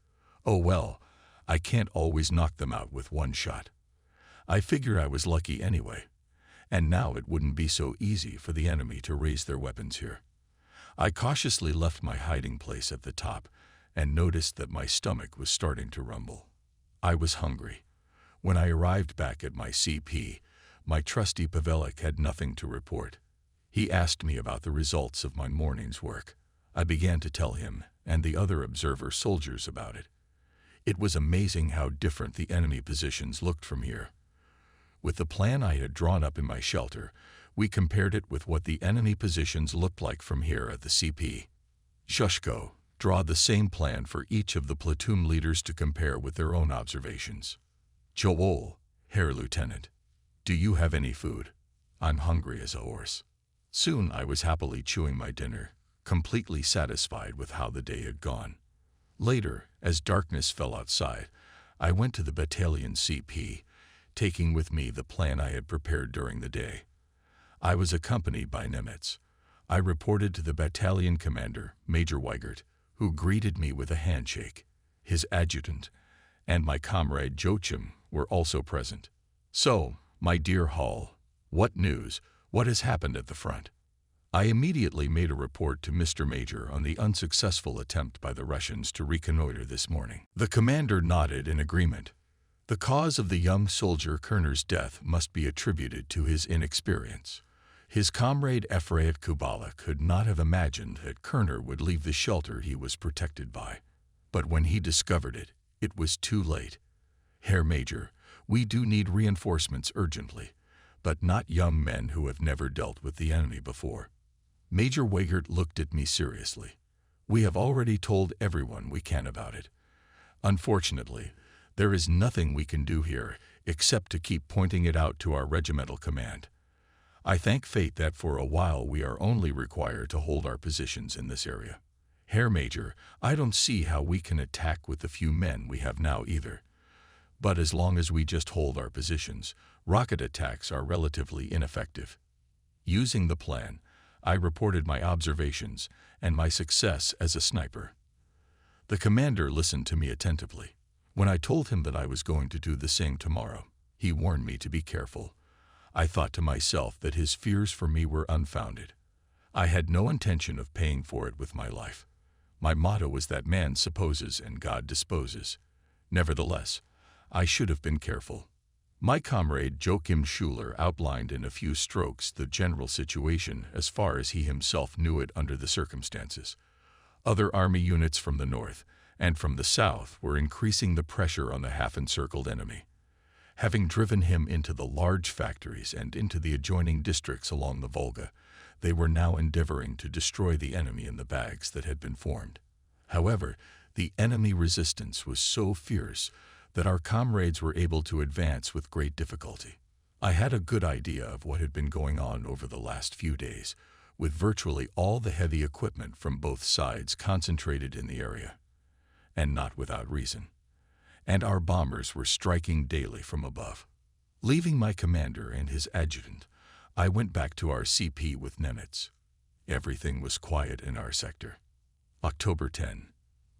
Oh well, I can't always knock them out with one shot. I figure I was lucky anyway, and now it wouldn't be so easy for the enemy to raise their weapons here. I cautiously left my hiding place at the top and noticed that my stomach was starting to rumble. I was hungry. When I arrived back at my CP, my trusty Pavelik had nothing to report. He asked me about the results of my morning's work. I began to tell him and the other observer soldiers about it. It was amazing how different the enemy positions looked from here. With the plan I had drawn up in my shelter, we compared it with what the enemy positions looked like from here at the CP. Shushko, draw the same plan for each of the platoon leaders to compare with their own observations. Joel, Herr Lieutenant, do you have any food? I'm hungry as a horse. Soon I was happily chewing my dinner, completely satisfied with how the day had gone. Later, as darkness fell outside, I went to the battalion CP, taking with me the plan I had prepared during the day. I was accompanied by Nemitz. I reported to the battalion commander, Major Weigert, who greeted me with a handshake. His adjutant and my comrade Joachim were also present. So, my dear Hall, what news? What has happened at the front? I immediately made a report to Mr. Major on the unsuccessful attempt by the Russians to reconnoiter this morning. The commander nodded in agreement. The cause of the young soldier Kerner's death must be attributed to his inexperience. His comrade Efraim Kubala could not have imagined that Kerner would leave the shelter he was protected by. But when he discovered it, it was too late. Herr Major, we do need reinforcements urgently, but not young men who have never dealt with the enemy before. Major Weigert looked at me seriously. We have already told everyone we can about it. Unfortunately, there is nothing we can do here except to keep pointing it out to our regimental command. I thank fate that for a while we are only required to hold our positions in this area. Herr Major, I don't see how we can attack with the few men we have now either. But as long as we just hold our positions, rocket attacks are relatively ineffective. Using the plan, I reported my observations and my success as a sniper. The commander listened to me attentively. When I told him that I was going to do the same tomorrow, he warned me to be careful. I thought to myself that his fears for me were unfounded. I had no intention of paying for it with my life. My motto was that man supposes and God disposes. Nevertheless, I should have been careful. My comrade Joachim Schuler outlined in a few strokes the general situation as far as he himself knew it under the circumstances. Other army units from the north and from the south were increasing the pressure on the half-encircled enemy. Having driven him into the large factories and into the adjoining districts along the Volga, they were now endeavoring to destroy the enemy in the bags that had been formed. However, the enemy resistance was so fierce that our comrades were able to advance with great difficulty. I had a good idea of what had been going on over the last few days, with virtually all the heavy equipment from both sides concentrated in the area, and not without reason. And our bombers were striking daily from above. Leaving my commander and his adjutant, I went back to our CP with Nemitz. Everything was quiet in our sector. October 10.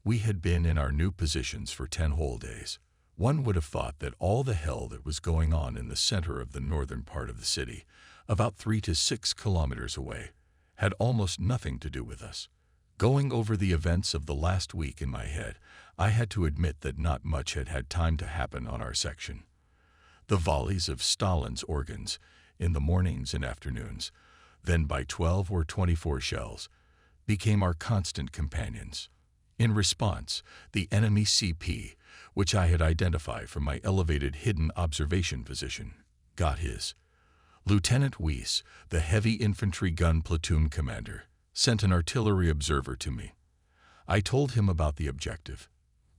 We had been in our new positions for 10 whole days. One would have thought that all the hell that was going on in the center of the northern part of the city, about 3 to 6 kilometers away, had almost nothing to do with us. Going over the events of the last week in my head, I had to admit that not much had had time to happen on our section. The volleys of Stalin's organs in the mornings and afternoons, then by 12 or 24 shells, became our constant companions. In response, the enemy CP, which I had identified from my elevated hidden observation position, got his. Lieutenant Weiss, the heavy infantry gun platoon commander, sent an artillery observer to me. I told him about the objective.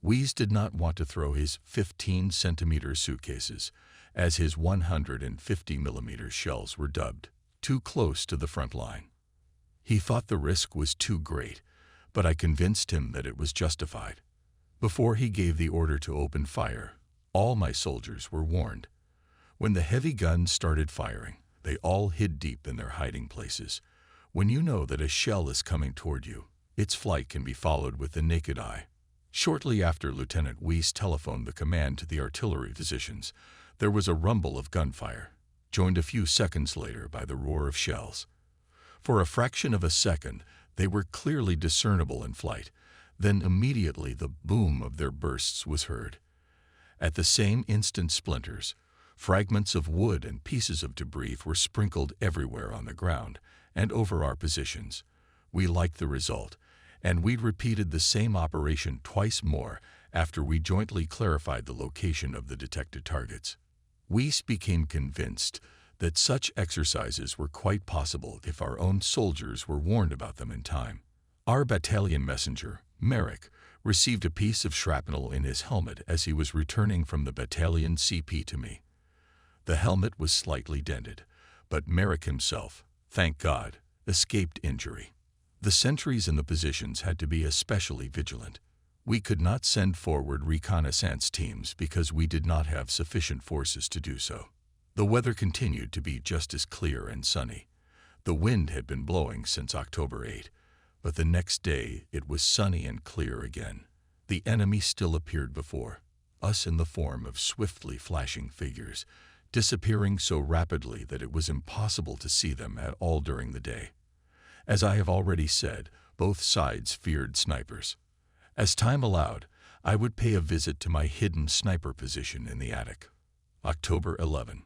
Wies did not want to throw his 15-centimeter suitcases, as his 150-millimeter shells were dubbed, too close to the front line. He thought the risk was too great, but I convinced him that it was justified. Before he gave the order to open fire, all my soldiers were warned. When the heavy guns started firing, they all hid deep in their hiding places. When you know that a shell is coming toward you, its flight can be followed with the naked eye. Shortly after Lieutenant Wies telephoned the command to the artillery positions, there was a rumble of gunfire, joined a few seconds later by the roar of shells. For a fraction of a second, they were clearly discernible in flight. Then immediately the boom of their bursts was heard. At the same instant, splinters, fragments of wood and pieces of debris were sprinkled everywhere on the ground and over our positions. We liked the result, and we repeated the same operation twice more after we jointly clarified the location of the detected targets. We became convinced that such exercises were quite possible if our own soldiers were warned about them in time. Our battalion messenger, Merrick, received a piece of shrapnel in his helmet as he was returning from the battalion CP to me. The helmet was slightly dented, but Merrick himself, thank God, escaped injury. The sentries in the positions had to be especially vigilant. We could not send forward reconnaissance teams because we did not have sufficient forces to do so. The weather continued to be just as clear and sunny. The wind had been blowing since October 8, but the next day it was sunny and clear again. The enemy still appeared before us in the form of swiftly flashing figures, disappearing so rapidly that it was impossible to see them at all during the day. As I have already said, both sides feared snipers. As time allowed, I would pay a visit to my hidden sniper position in the attic. October 11.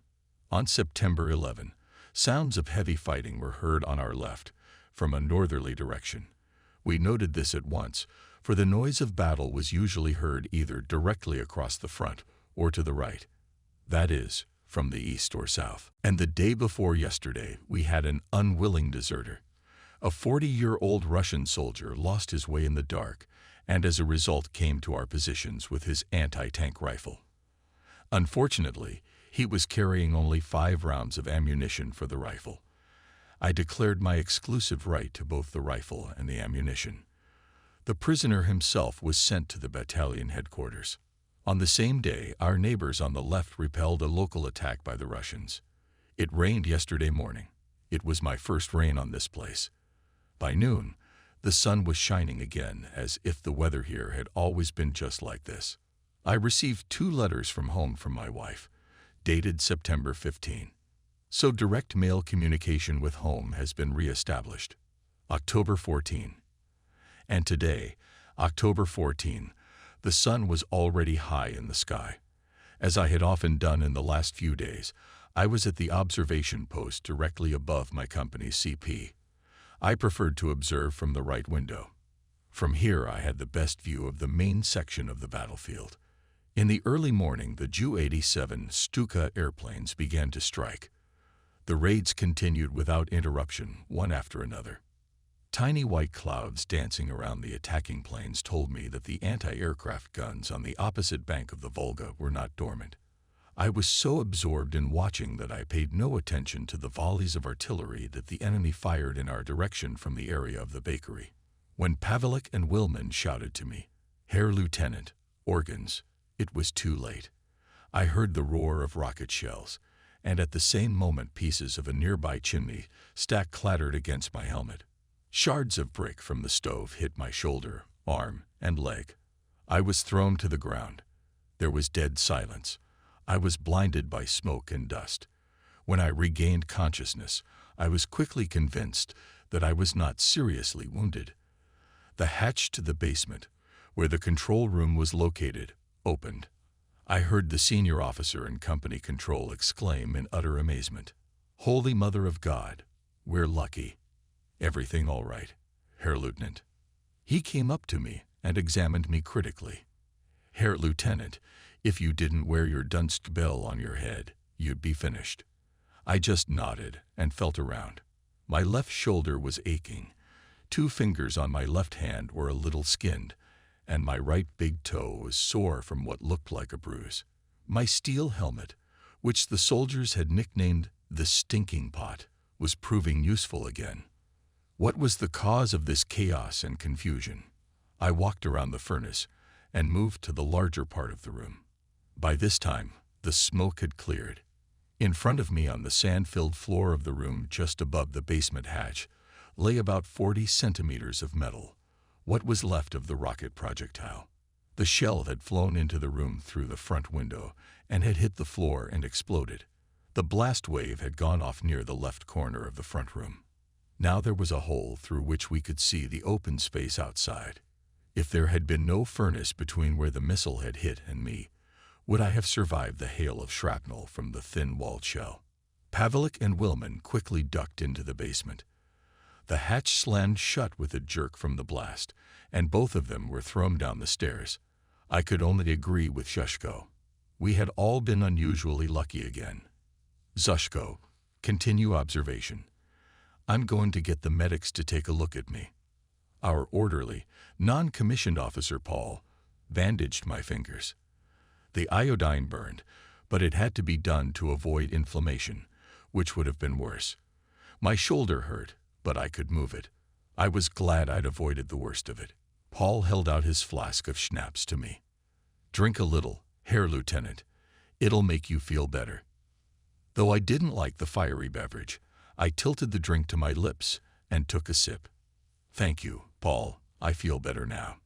On September 11, sounds of heavy fighting were heard on our left, from a northerly direction. We noted this at once, for the noise of battle was usually heard either directly across the front or to the right. That is, from the east or south. And the day before yesterday, we had an unwilling deserter. A 40-year-old Russian soldier lost his way in the dark, and as a result came to our positions with his anti-tank rifle. Unfortunately, he was carrying only 5 rounds of ammunition for the rifle. I declared my exclusive right to both the rifle and the ammunition. The prisoner himself was sent to the battalion headquarters. On the same day, our neighbors on the left repelled a local attack by the Russians. It rained yesterday morning. It was my first rain on this place. By noon, the sun was shining again, as if the weather here had always been just like this. I received 2 letters from home from my wife, dated September 15. So direct mail communication with home has been re-established. October 14. And today, October 14, the sun was already high in the sky. As I had often done in the last few days, I was at the observation post directly above my company's CP. I preferred to observe from the right window. From here I had the best view of the main section of the battlefield. In the early morning, the Ju-87 Stuka airplanes began to strike. The raids continued without interruption, one after another. Tiny white clouds dancing around the attacking planes told me that the anti-aircraft guns on the opposite bank of the Volga were not dormant. I was so absorbed in watching that I paid no attention to the volleys of artillery that the enemy fired in our direction from the area of the bakery. When Pavlik and Willman shouted to me, "Herr Lieutenant, organs," it was too late. I heard the roar of rocket shells, and at the same moment pieces of a nearby chimney stack clattered against my helmet. Shards of brick from the stove hit my shoulder, arm, and leg. I was thrown to the ground. There was dead silence. I was blinded by smoke and dust. When I regained consciousness, I was quickly convinced that I was not seriously wounded. The hatch to the basement, where the control room was located, opened. I heard the senior officer in company control exclaim in utter amazement, "Holy Mother of God, we're lucky. Everything all right, Herr Lieutenant." He came up to me and examined me critically. "Herr Lieutenant, if you didn't wear your Dunst bell on your head, you'd be finished." I just nodded and felt around. My left shoulder was aching. 2 fingers on my left hand were a little skinned, and my right big toe was sore from what looked like a bruise. My steel helmet, which the soldiers had nicknamed the Stinking Pot, was proving useful again. What was the cause of this chaos and confusion? I walked around the furnace and moved to the larger part of the room. By this time, the smoke had cleared. In front of me on the sand-filled floor of the room just above the basement hatch lay about 40 centimeters of metal, what was left of the rocket projectile. The shell had flown into the room through the front window and had hit the floor and exploded. The blast wave had gone off near the left corner of the front room. Now there was a hole through which we could see the open space outside. If there had been no furnace between where the missile had hit and me, would I have survived the hail of shrapnel from the thin-walled shell? Pavlik and Willman quickly ducked into the basement. The hatch slammed shut with a jerk from the blast, and both of them were thrown down the stairs. I could only agree with Shushko. We had all been unusually lucky again. Zushko, continue observation. I'm going to get the medics to take a look at me. Our orderly, non-commissioned officer Paul, bandaged my fingers. The iodine burned, but it had to be done to avoid inflammation, which would have been worse. My shoulder hurt, but I could move it. I was glad I'd avoided the worst of it. Paul held out his flask of schnapps to me. Drink a little, Herr Lieutenant. It'll make you feel better. Though I didn't like the fiery beverage, I tilted the drink to my lips and took a sip. Thank you, Paul. I feel better now.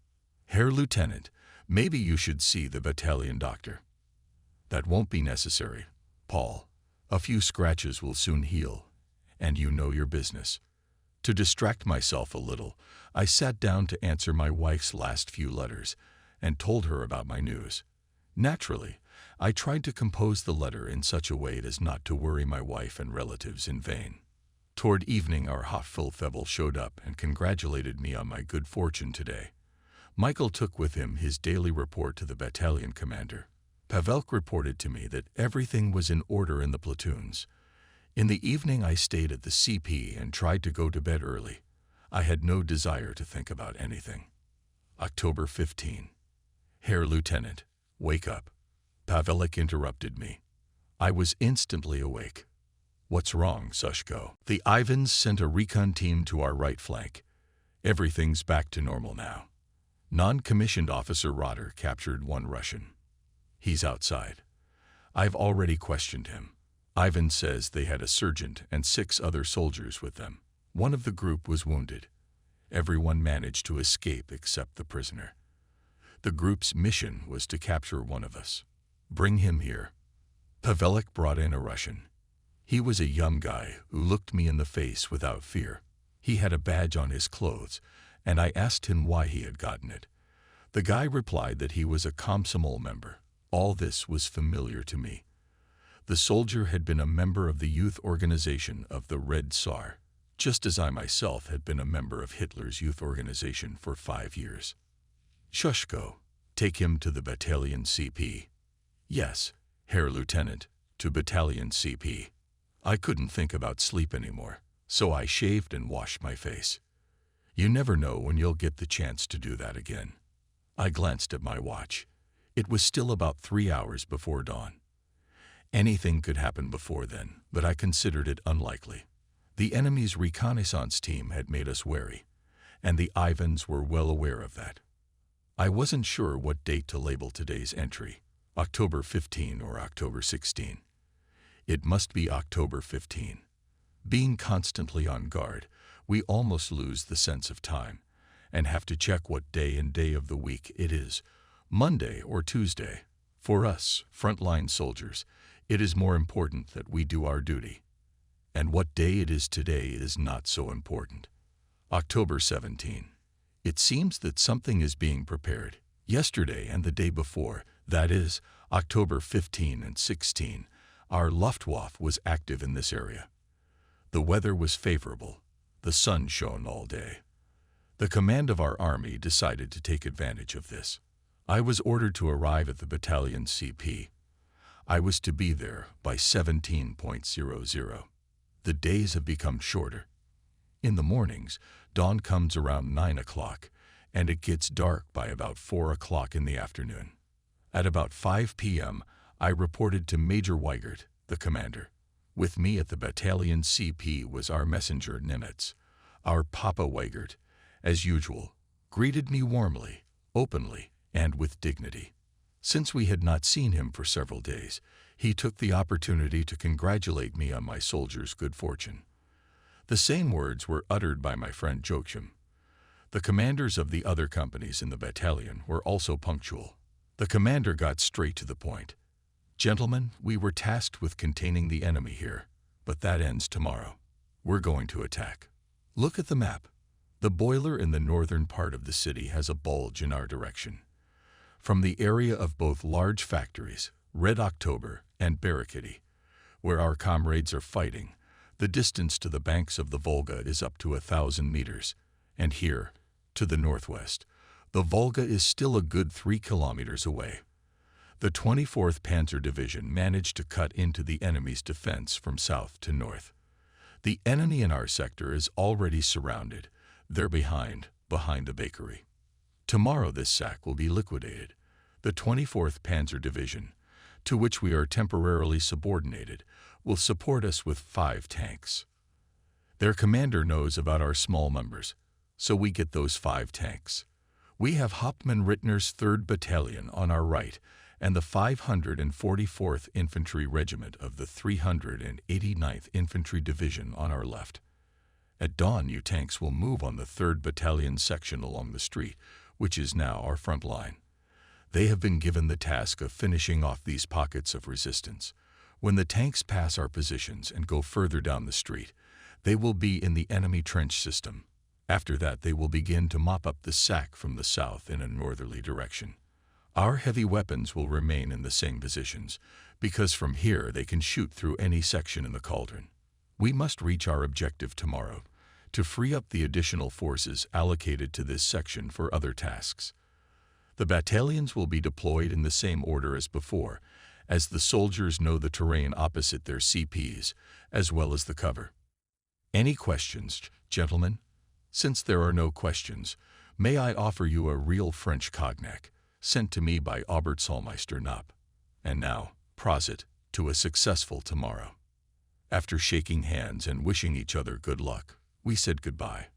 Herr Lieutenant, maybe you should see the battalion doctor. That won't be necessary, Paul. A few scratches will soon heal, and you know your business. To distract myself a little, I sat down to answer my wife's last few letters and told her about my news. Naturally, I tried to compose the letter in such a way as not to worry my wife and relatives in vain. Toward evening, our Hochfeldfebel showed up and congratulated me on my good fortune today. Michael took with him his daily report to the battalion commander. Pavelk reported to me that everything was in order in the platoons. In the evening, I stayed at the CP and tried to go to bed early. I had no desire to think about anything. October 15. Herr Lieutenant, wake up. Pavelk interrupted me. I was instantly awake. What's wrong, Sushko? The Ivans sent a recon team to our right flank. Everything's back to normal now. Non-commissioned officer Rotter captured one Russian. He's outside. I've already questioned him. Ivan says they had a sergeant and 6 other soldiers with them. One of the group was wounded. Everyone managed to escape except the prisoner. The group's mission was to capture one of us. Bring him here. Pavelk brought in a Russian. He was a young guy who looked me in the face without fear. He had a badge on his clothes, and I asked him why he had gotten it. The guy replied that he was a Komsomol member. All this was familiar to me. The soldier had been a member of the youth organization of the Red Tsar, just as I myself had been a member of Hitler's youth organization for 5 years. Shushko, take him to the battalion CP. Yes, Herr Lieutenant, to battalion CP. I couldn't think about sleep anymore, so I shaved and washed my face. You never know when you'll get the chance to do that again. I glanced at my watch. It was still about 3 hours before dawn. Anything could happen before then, but I considered it unlikely. The enemy's reconnaissance team had made us wary, and the Ivans were well aware of that. I wasn't sure what date to label today's entry, October 15 or October 16. It must be October 15. Being constantly on guard, we almost lose the sense of time and have to check what day and day of the week it is, Monday or Tuesday. For us, frontline soldiers, it is more important that we do our duty. And what day it is today is not so important. October 17. It seems that something is being prepared. Yesterday and the day before, that is, October 15 and 16, our Luftwaffe was active in this area. The weather was favorable. The sun shone all day. The command of our army decided to take advantage of this. I was ordered to arrive at the battalion CP. I was to be there by 17:00. The days have become shorter. In the mornings, dawn comes around 9 o'clock, and it gets dark by about 4 o'clock in the afternoon. At about 5 p.m., I reported to Major Weigert, the commander. With me at the battalion CP was our messenger Nimitz. Our Papa Weigert, as usual, greeted me warmly, openly, and with dignity. Since we had not seen him for several days, he took the opportunity to congratulate me on my soldiers' good fortune. The same words were uttered by my friend Joachim. The commanders of the other companies in the battalion were also punctual. The commander got straight to the point. Gentlemen, we were tasked with containing the enemy here, but that ends tomorrow. We're going to attack. Look at the map. The boiler in the northern part of the city has a bulge in our direction. From the area of both large factories, Red October and Barricade, where our comrades are fighting, the distance to the banks of the Volga is up to 1,000 meters, and here, to the northwest, the Volga is still a good 3 kilometers away. The 24th Panzer Division managed to cut into the enemy's defense from south to north. The enemy in our sector is already surrounded. They're behind the bakery. Tomorrow this sack will be liquidated. The 24th Panzer Division, to which we are temporarily subordinated, will support us with 5 tanks. Their commander knows about our small numbers, so we get those 5 tanks. We have Hauptmann Rittner's 3rd Battalion on our right and the 544th Infantry Regiment of the 389th Infantry Division on our left. At dawn, you tanks will move on the 3rd Battalion section along the street, which is now our front line. They have been given the task of finishing off these pockets of resistance. When the tanks pass our positions and go further down the street, they will be in the enemy trench system. After that, they will begin to mop up the sack from the south in a northerly direction. Our heavy weapons will remain in the same positions, because from here they can shoot through any section in the cauldron. We must reach our objective tomorrow, to free up the additional forces allocated to this section for other tasks. The battalions will be deployed in the same order as before, as the soldiers know the terrain opposite their CPs, as well as the cover. Any questions, gentlemen? Since there are no questions, may I offer you a real French cognac, sent to me by Oberzollmeister Knapp. And now, prosit, to a successful tomorrow. After shaking hands and wishing each other good luck, we said goodbye.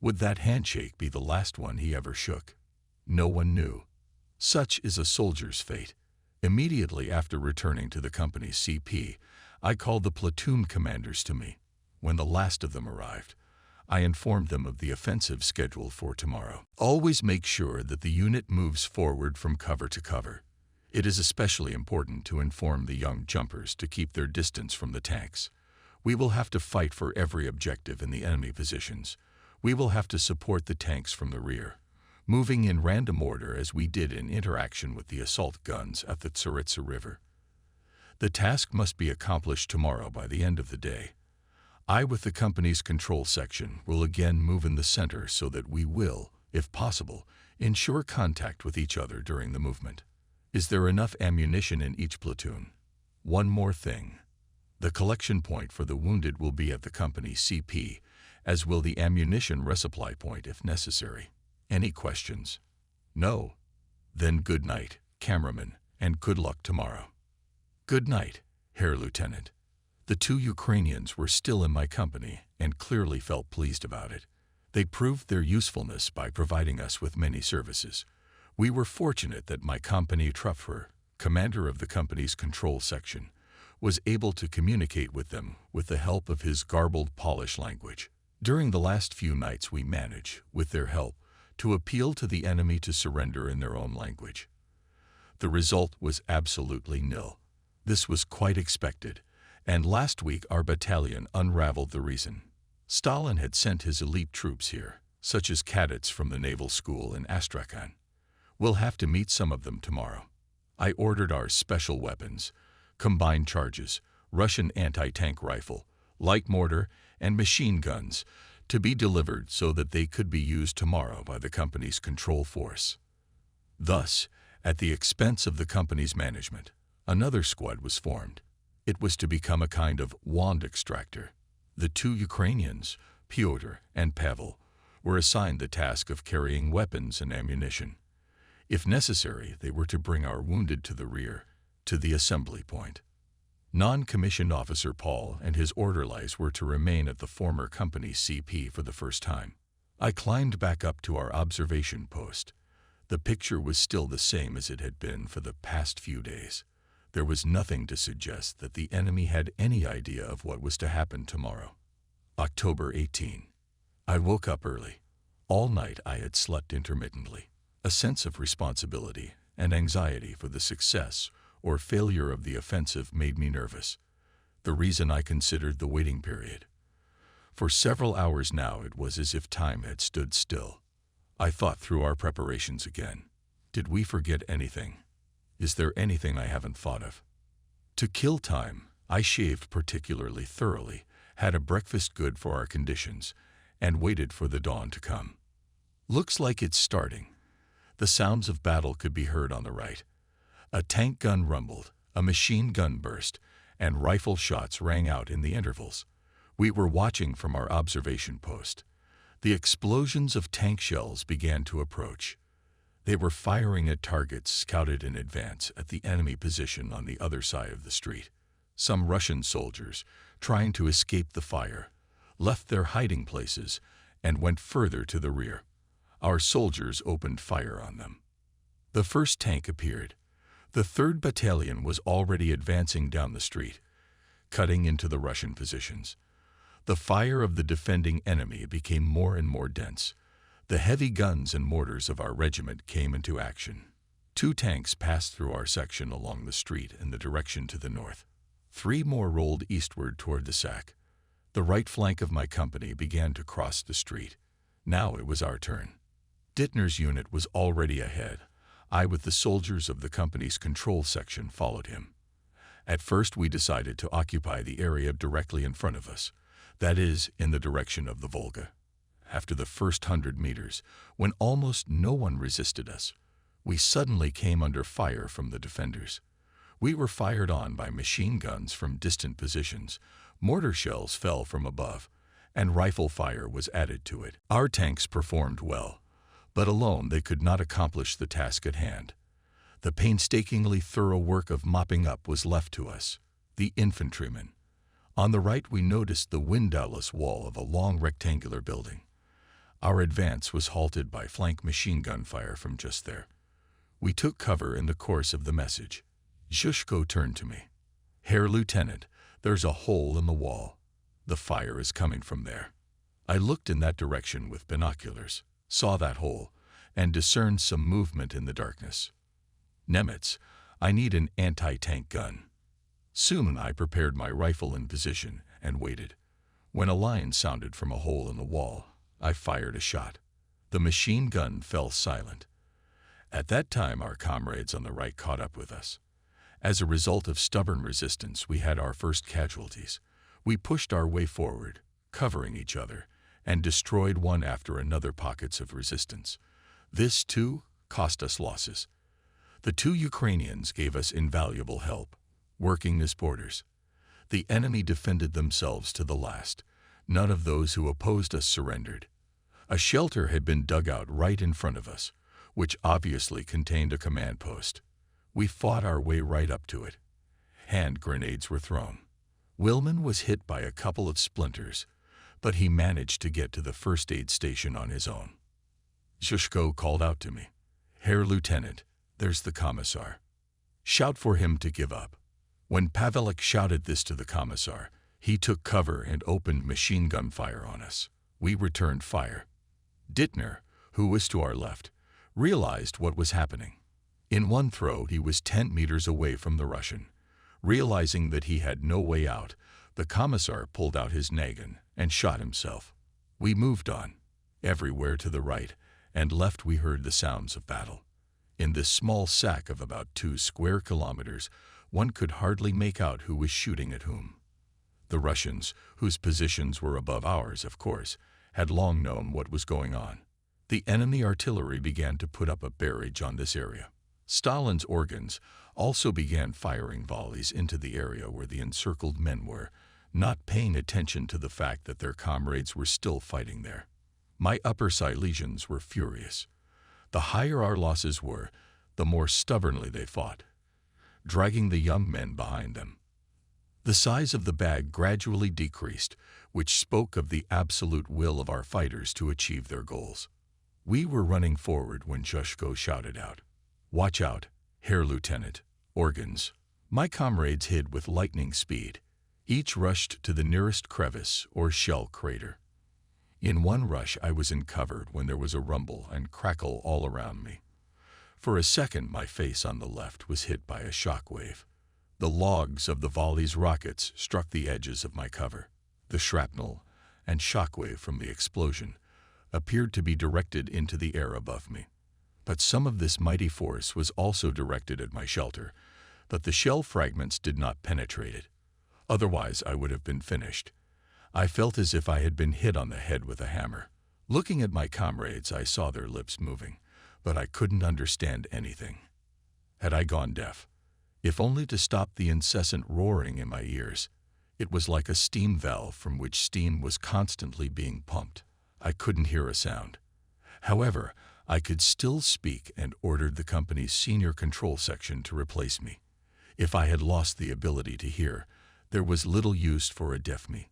Would that handshake be the last one he ever shook? No one knew. Such is a soldier's fate. Immediately after returning to the company's CP, I called the platoon commanders to me. When the last of them arrived, I informed them of the offensive schedule for tomorrow. Always make sure that the unit moves forward from cover to cover. It is especially important to inform the young jumpers to keep their distance from the tanks. We will have to fight for every objective in the enemy positions. We will have to support the tanks from the rear, moving in random order as we did in interaction with the assault guns at the Tsaritsa River. The task must be accomplished tomorrow by the end of the day. I, with the company's control section, will again move in the center so that we will, if possible, ensure contact with each other during the movement. Is there enough ammunition in each platoon? One more thing. The collection point for the wounded will be at the company CP, as will the ammunition resupply point if necessary. Any questions? No? Then good night, cameraman, and good luck tomorrow. Good night, Herr Lieutenant. The 2 Ukrainians were still in my company and clearly felt pleased about it. They proved their usefulness by providing us with many services. We were fortunate that my company Trupfer, commander of the company's control section, was able to communicate with them with the help of his garbled Polish language. During the last few nights we managed, with their help, to appeal to the enemy to surrender in their own language. The result was absolutely nil. This was quite expected, and last week our battalion unraveled the reason. Stalin had sent his elite troops here, such as cadets from the naval school in Astrakhan. We'll have to meet some of them tomorrow. I ordered our special weapons, combined charges, Russian anti-tank rifle, light mortar, and machine guns to be delivered so that they could be used tomorrow by the company's control force. Thus, at the expense of the company's management, another squad was formed. It was to become a kind of wand extractor. The 2 Ukrainians, Pyotr, and Pavel were assigned the task of carrying weapons and ammunition. If necessary, they were to bring our wounded to the rear, to the assembly point. Non-commissioned officer Paul and his orderlies were to remain at the former company's CP for the first time. I climbed back up to our observation post. The picture was still the same as it had been for the past few days. There was nothing to suggest that the enemy had any idea of what was to happen tomorrow. October 18. I woke up early. All night I had slept intermittently. A sense of responsibility and anxiety for the success or failure of the offensive made me nervous. The reason I considered the waiting period. For several hours now it was as if time had stood still. I thought through our preparations again. Did we forget anything? Is there anything I haven't thought of? To kill time, I shaved particularly thoroughly, had a breakfast good for our conditions, and waited for the dawn to come. Looks like it's starting. The sounds of battle could be heard on the right. A tank gun rumbled, a machine gun burst, and rifle shots rang out in the intervals. We were watching from our observation post. The explosions of tank shells began to approach. They were firing at targets scouted in advance at the enemy position on the other side of the street. Some Russian soldiers, trying to escape the fire, left their hiding places and went further to the rear. Our soldiers opened fire on them. The first tank appeared. The 3rd Battalion was already advancing down the street, cutting into the Russian positions. The fire of the defending enemy became more and more dense. The heavy guns and mortars of our regiment came into action. 2 tanks passed through our section along the street in the direction to the north. 3 more rolled eastward toward the Sac. The right flank of my company began to cross the street. Now it was our turn. Dittner's unit was already ahead. I, with the soldiers of the company's control section, followed him. At first we decided to occupy the area directly in front of us, that is, in the direction of the Volga. After the first 100 meters, when almost no one resisted us, we suddenly came under fire from the defenders. We were fired on by machine guns from distant positions, mortar shells fell from above, and rifle fire was added to it. Our tanks performed well, but alone they could not accomplish the task at hand. The painstakingly thorough work of mopping up was left to us, the infantrymen. On the right we noticed the windowless wall of a long rectangular building. Our advance was halted by flank machine gun fire from just there. We took cover in the course of the message. Zhushko turned to me. "Herr Lieutenant, there's a hole in the wall. The fire is coming from there." I looked in that direction with binoculars, saw that hole, and discerned some movement in the darkness. "Nemitz, I need an anti-tank gun." Soon I prepared my rifle in position and waited. When a line sounded from a hole in the wall, I fired a shot. The machine gun fell silent. At that time our comrades on the right caught up with us. As a result of stubborn resistance, we had our first casualties. We pushed our way forward, covering each other, and destroyed one after another pockets of resistance. This, too, cost us losses. The 2 Ukrainians gave us invaluable help, working as porters. The enemy defended themselves to the last. None of those who opposed us surrendered. A shelter had been dug out right in front of us, which obviously contained a command post. We fought our way right up to it. Hand grenades were thrown. Willman was hit by a couple of splinters, but he managed to get to the first aid station on his own. Zhushko called out to me, "Herr Lieutenant, there's the commissar. Shout for him to give up." When Pavelik shouted this to the commissar, he took cover and opened machine gun fire on us. We returned fire. Dittner, who was to our left, realized what was happening. In one throw, he was 10 meters away from the Russian. Realizing that he had no way out, the commissar pulled out his nagan and shot himself. We moved on, everywhere to the right, and left we heard the sounds of battle. In this small sack of about 2 square kilometers, one could hardly make out who was shooting at whom. The Russians, whose positions were above ours, of course, had long known what was going on. The enemy artillery began to put up a barrage on this area. Stalin's organs also began firing volleys into the area where the encircled men were, not paying attention to the fact that their comrades were still fighting there. My upper Silesians were furious. The higher our losses were, the more stubbornly they fought, dragging the young men behind them. The size of the bag gradually decreased, which spoke of the absolute will of our fighters to achieve their goals. We were running forward when Jushko shouted out, "Watch out, Herr Lieutenant, organs." My comrades hid with lightning speed. Each rushed to the nearest crevice or shell crater. In one rush I was in cover when there was a rumble and crackle all around me. For a second my face on the left was hit by a shock wave. The logs of the volley's rockets struck the edges of my cover. The shrapnel and shockwave from the explosion appeared to be directed into the air above me. But some of this mighty force was also directed at my shelter, but the shell fragments did not penetrate it. Otherwise I would have been finished. I felt as if I had been hit on the head with a hammer. Looking at my comrades, I saw their lips moving, but I couldn't understand anything. Had I gone deaf? If only to stop the incessant roaring in my ears. It was like a steam valve from which steam was constantly being pumped. I couldn't hear a sound. However, I could still speak and ordered the company's senior control section to replace me. If I had lost the ability to hear, there was little use for a deaf me.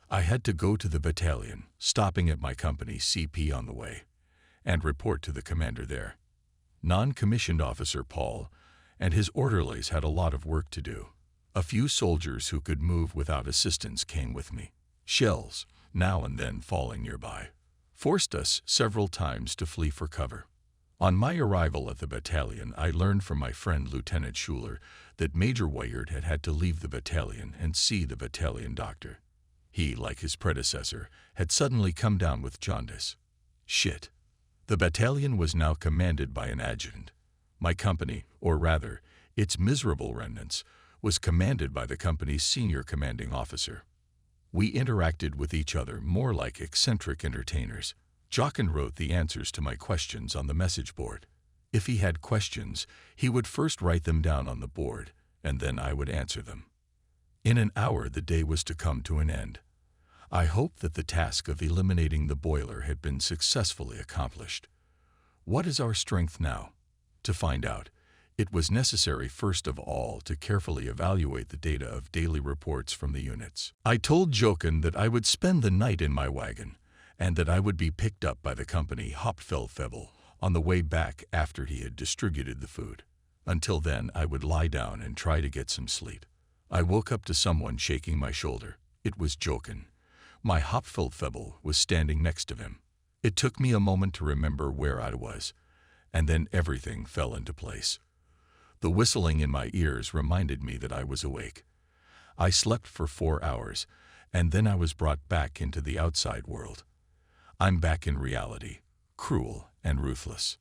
I had to go to the battalion, stopping at my company CP on the way, and report to the commander there. Non-commissioned officer Paul and his orderlies had a lot of work to do. A few soldiers who could move without assistance came with me. Shells, now and then falling nearby, forced us several times to flee for cover. On my arrival at the battalion, I learned from my friend Lieutenant Schuler that Major Weyert had had to leave the battalion and see the battalion doctor. He, like his predecessor, had suddenly come down with jaundice. Shit. The battalion was now commanded by an adjutant. My company, or rather, its miserable remnants, was commanded by the company's senior commanding officer. We interacted with each other more like eccentric entertainers. Jochen wrote the answers to my questions on the message board. If he had questions, he would first write them down on the board, and then I would answer them. In an hour the day was to come to an end. I hoped that the task of eliminating the boiler had been successfully accomplished. What is our strength now? To find out, it was necessary first of all to carefully evaluate the data of daily reports from the units. I told Jochen that I would spend the night in my wagon, and that I would be picked up by the company Hauptfeldwebel on the way back after he had distributed the food. Until then, I would lie down and try to get some sleep. I woke up to someone shaking my shoulder. It was Jochen. My Hauptfeldwebel was standing next to him. It took me a moment to remember where I was, and then everything fell into place. The whistling in my ears reminded me that I was awake. I slept for 4 hours, and then I was brought back into the outside world. I'm back in reality, cruel and ruthless.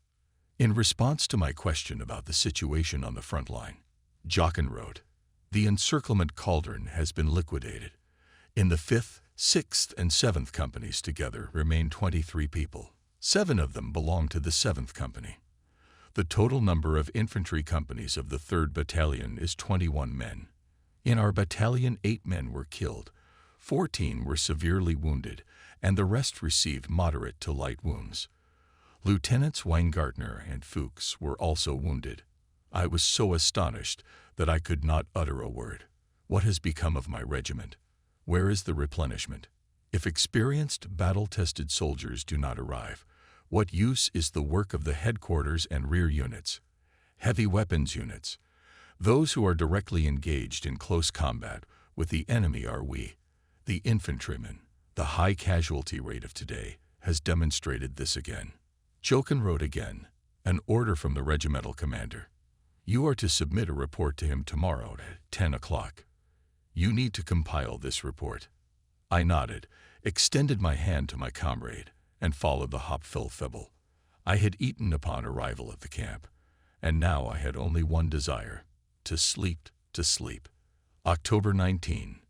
In response to my question about the situation on the front line, Jochen wrote, "The encirclement cauldron has been liquidated. In the 5th, 6th, and 7th companies together remain 23 people. 7 of them belong to the 7th company. The total number of infantry companies of the 3rd Battalion is 21 men. In our battalion, 8 men were killed, 14 were severely wounded, and the rest received moderate to light wounds. Lieutenants Weingartner and Fuchs were also wounded. I was so astonished that I could not utter a word. What has become of my regiment? Where is the replenishment? If experienced, battle-tested soldiers do not arrive, what use is the work of the headquarters and rear units, heavy weapons units? Those who are directly engaged in close combat with the enemy are we, the infantrymen. The high casualty rate of today has demonstrated this again." Jochen wrote again, an order from the regimental commander. "You are to submit a report to him tomorrow at 10 o'clock. You need to compile this report." I nodded, extended my hand to my comrade, and followed the Hauptfeldwebel. I had eaten upon arrival at the camp, and now I had only one desire, to sleep, to sleep. October 19.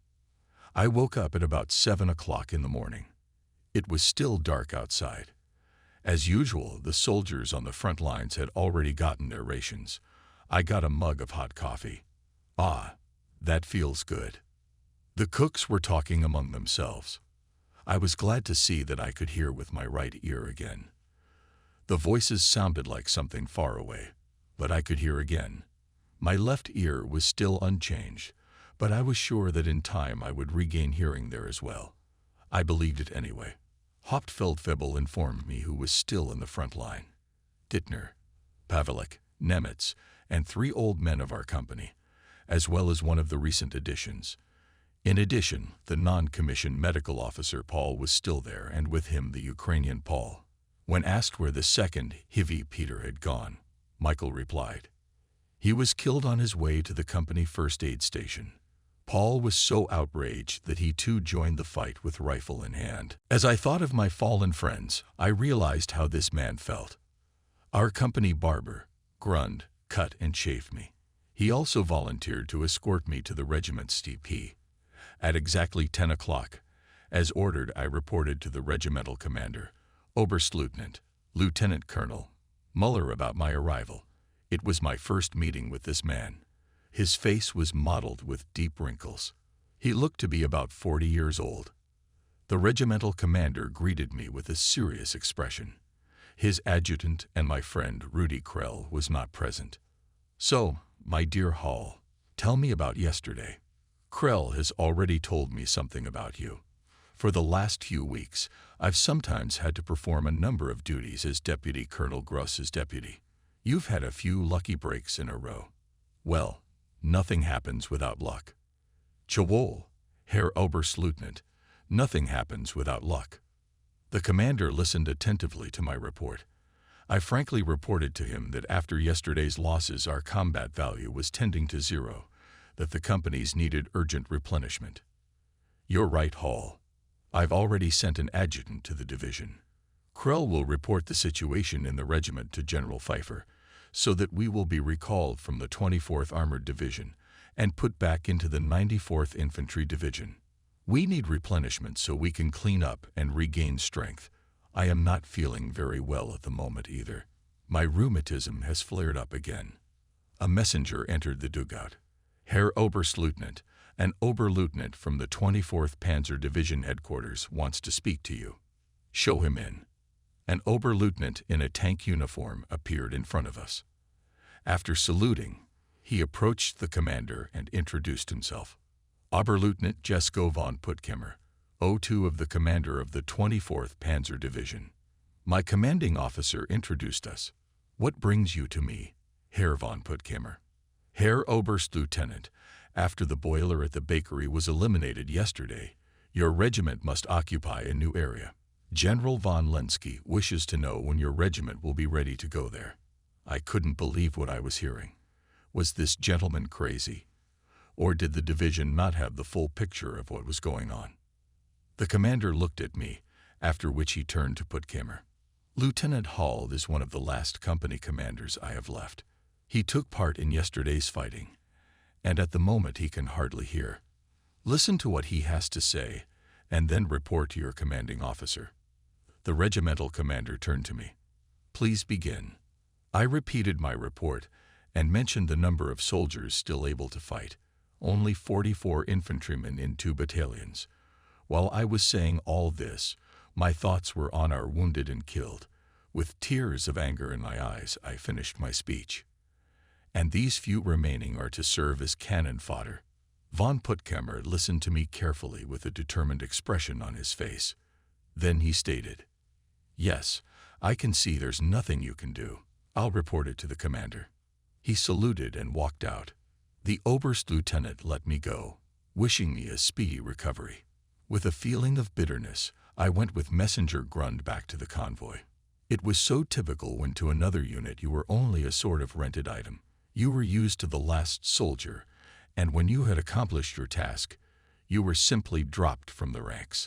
I woke up at about 7 o'clock in the morning. It was still dark outside. As usual, the soldiers on the front lines had already gotten their rations. I got a mug of hot coffee. Ah, that feels good. The cooks were talking among themselves. I was glad to see that I could hear with my right ear again. The voices sounded like something far away, but I could hear again. My left ear was still unchanged, but I was sure that in time I would regain hearing there as well. I believed it anyway. Hauptfeldfebel informed me who was still in the front line. Dittner, Pavlik, Nemitz, and 3 old men of our company, as well as one of the recent additions. In addition, the non-commissioned medical officer Paul was still there, and with him the Ukrainian Paul. When asked where the second Hivi Peter had gone, Michael replied, "He was killed on his way to the company first aid station." Paul was so outraged that he too joined the fight with rifle in hand. As I thought of my fallen friends, I realized how this man felt. Our company barber, Grund, cut and shaved me. He also volunteered to escort me to the regiment's TP. At exactly 10 o'clock, as ordered, I reported to the regimental commander, Oberstleutnant, Lieutenant Colonel Muller, about my arrival. It was my first meeting with this man. His face was mottled with deep wrinkles. He looked to be about 40 years old. The regimental commander greeted me with a serious expression. His adjutant and my friend Rudi Krell was not present. "So, my dear Hall, tell me about yesterday." "Krell has already told me something about you. For the last few weeks, I've sometimes had to perform a number of duties as Deputy Colonel Gross's deputy. You've had a few lucky breaks in a row. Well, nothing happens without luck. Jawohl, Herr Oberstleutnant, nothing happens without luck." The commander listened attentively to my report. I frankly reported to him that after yesterday's losses our combat value was tending to 0, that the companies needed urgent replenishment. "You're right, Hall. I've already sent an adjutant to the division. Krell will report the situation in the regiment to General Pfeiffer, so that we will be recalled from the 24th Armored Division and put back into the 94th Infantry Division. We need replenishment so we can clean up and regain strength. I am not feeling very well at the moment either. My rheumatism has flared up again." A messenger entered the dugout. "Herr Oberstleutnant, an Oberleutnant from the 24th Panzer Division headquarters wants to speak to you." "Show him in." An Oberleutnant in a tank uniform appeared in front of us. After saluting, he approached the commander and introduced himself. "Oberleutnant Jesko von Puttkamer, O2 of the commander of the 24th Panzer Division." My commanding officer introduced us. "What brings you to me, Herr von Puttkamer?" "Herr Oberstleutnant, after the boiler at the bakery was eliminated yesterday, your regiment must occupy a new area. General von Lenski wishes to know when your regiment will be ready to go there." I couldn't believe what I was hearing. Was this gentleman crazy? Or did the division not have the full picture of what was going on? The commander looked at me, after which he turned to Puttkamer. "Lieutenant Hall is one of the last company commanders I have left. He took part in yesterday's fighting, and at the moment he can hardly hear. Listen to what he has to say, and then report to your commanding officer." The regimental commander turned to me. "Please begin." I repeated my report and mentioned the number of soldiers still able to fight, only 44 infantrymen in 2 battalions. While I was saying all this, my thoughts were on our wounded and killed. With tears of anger in my eyes, I finished my speech. "And these few remaining are to serve as cannon fodder." Von Puttkamer listened to me carefully with a determined expression on his face. Then he stated, "Yes, I can see there's nothing you can do. I'll report it to the commander." He saluted and walked out. The Oberstleutnant let me go, wishing me a speedy recovery. With a feeling of bitterness, I went with Messenger Grund back to the convoy. It was so typical when to another unit you were only a sort of rented item. You were used to the last soldier, and when you had accomplished your task, you were simply dropped from the ranks.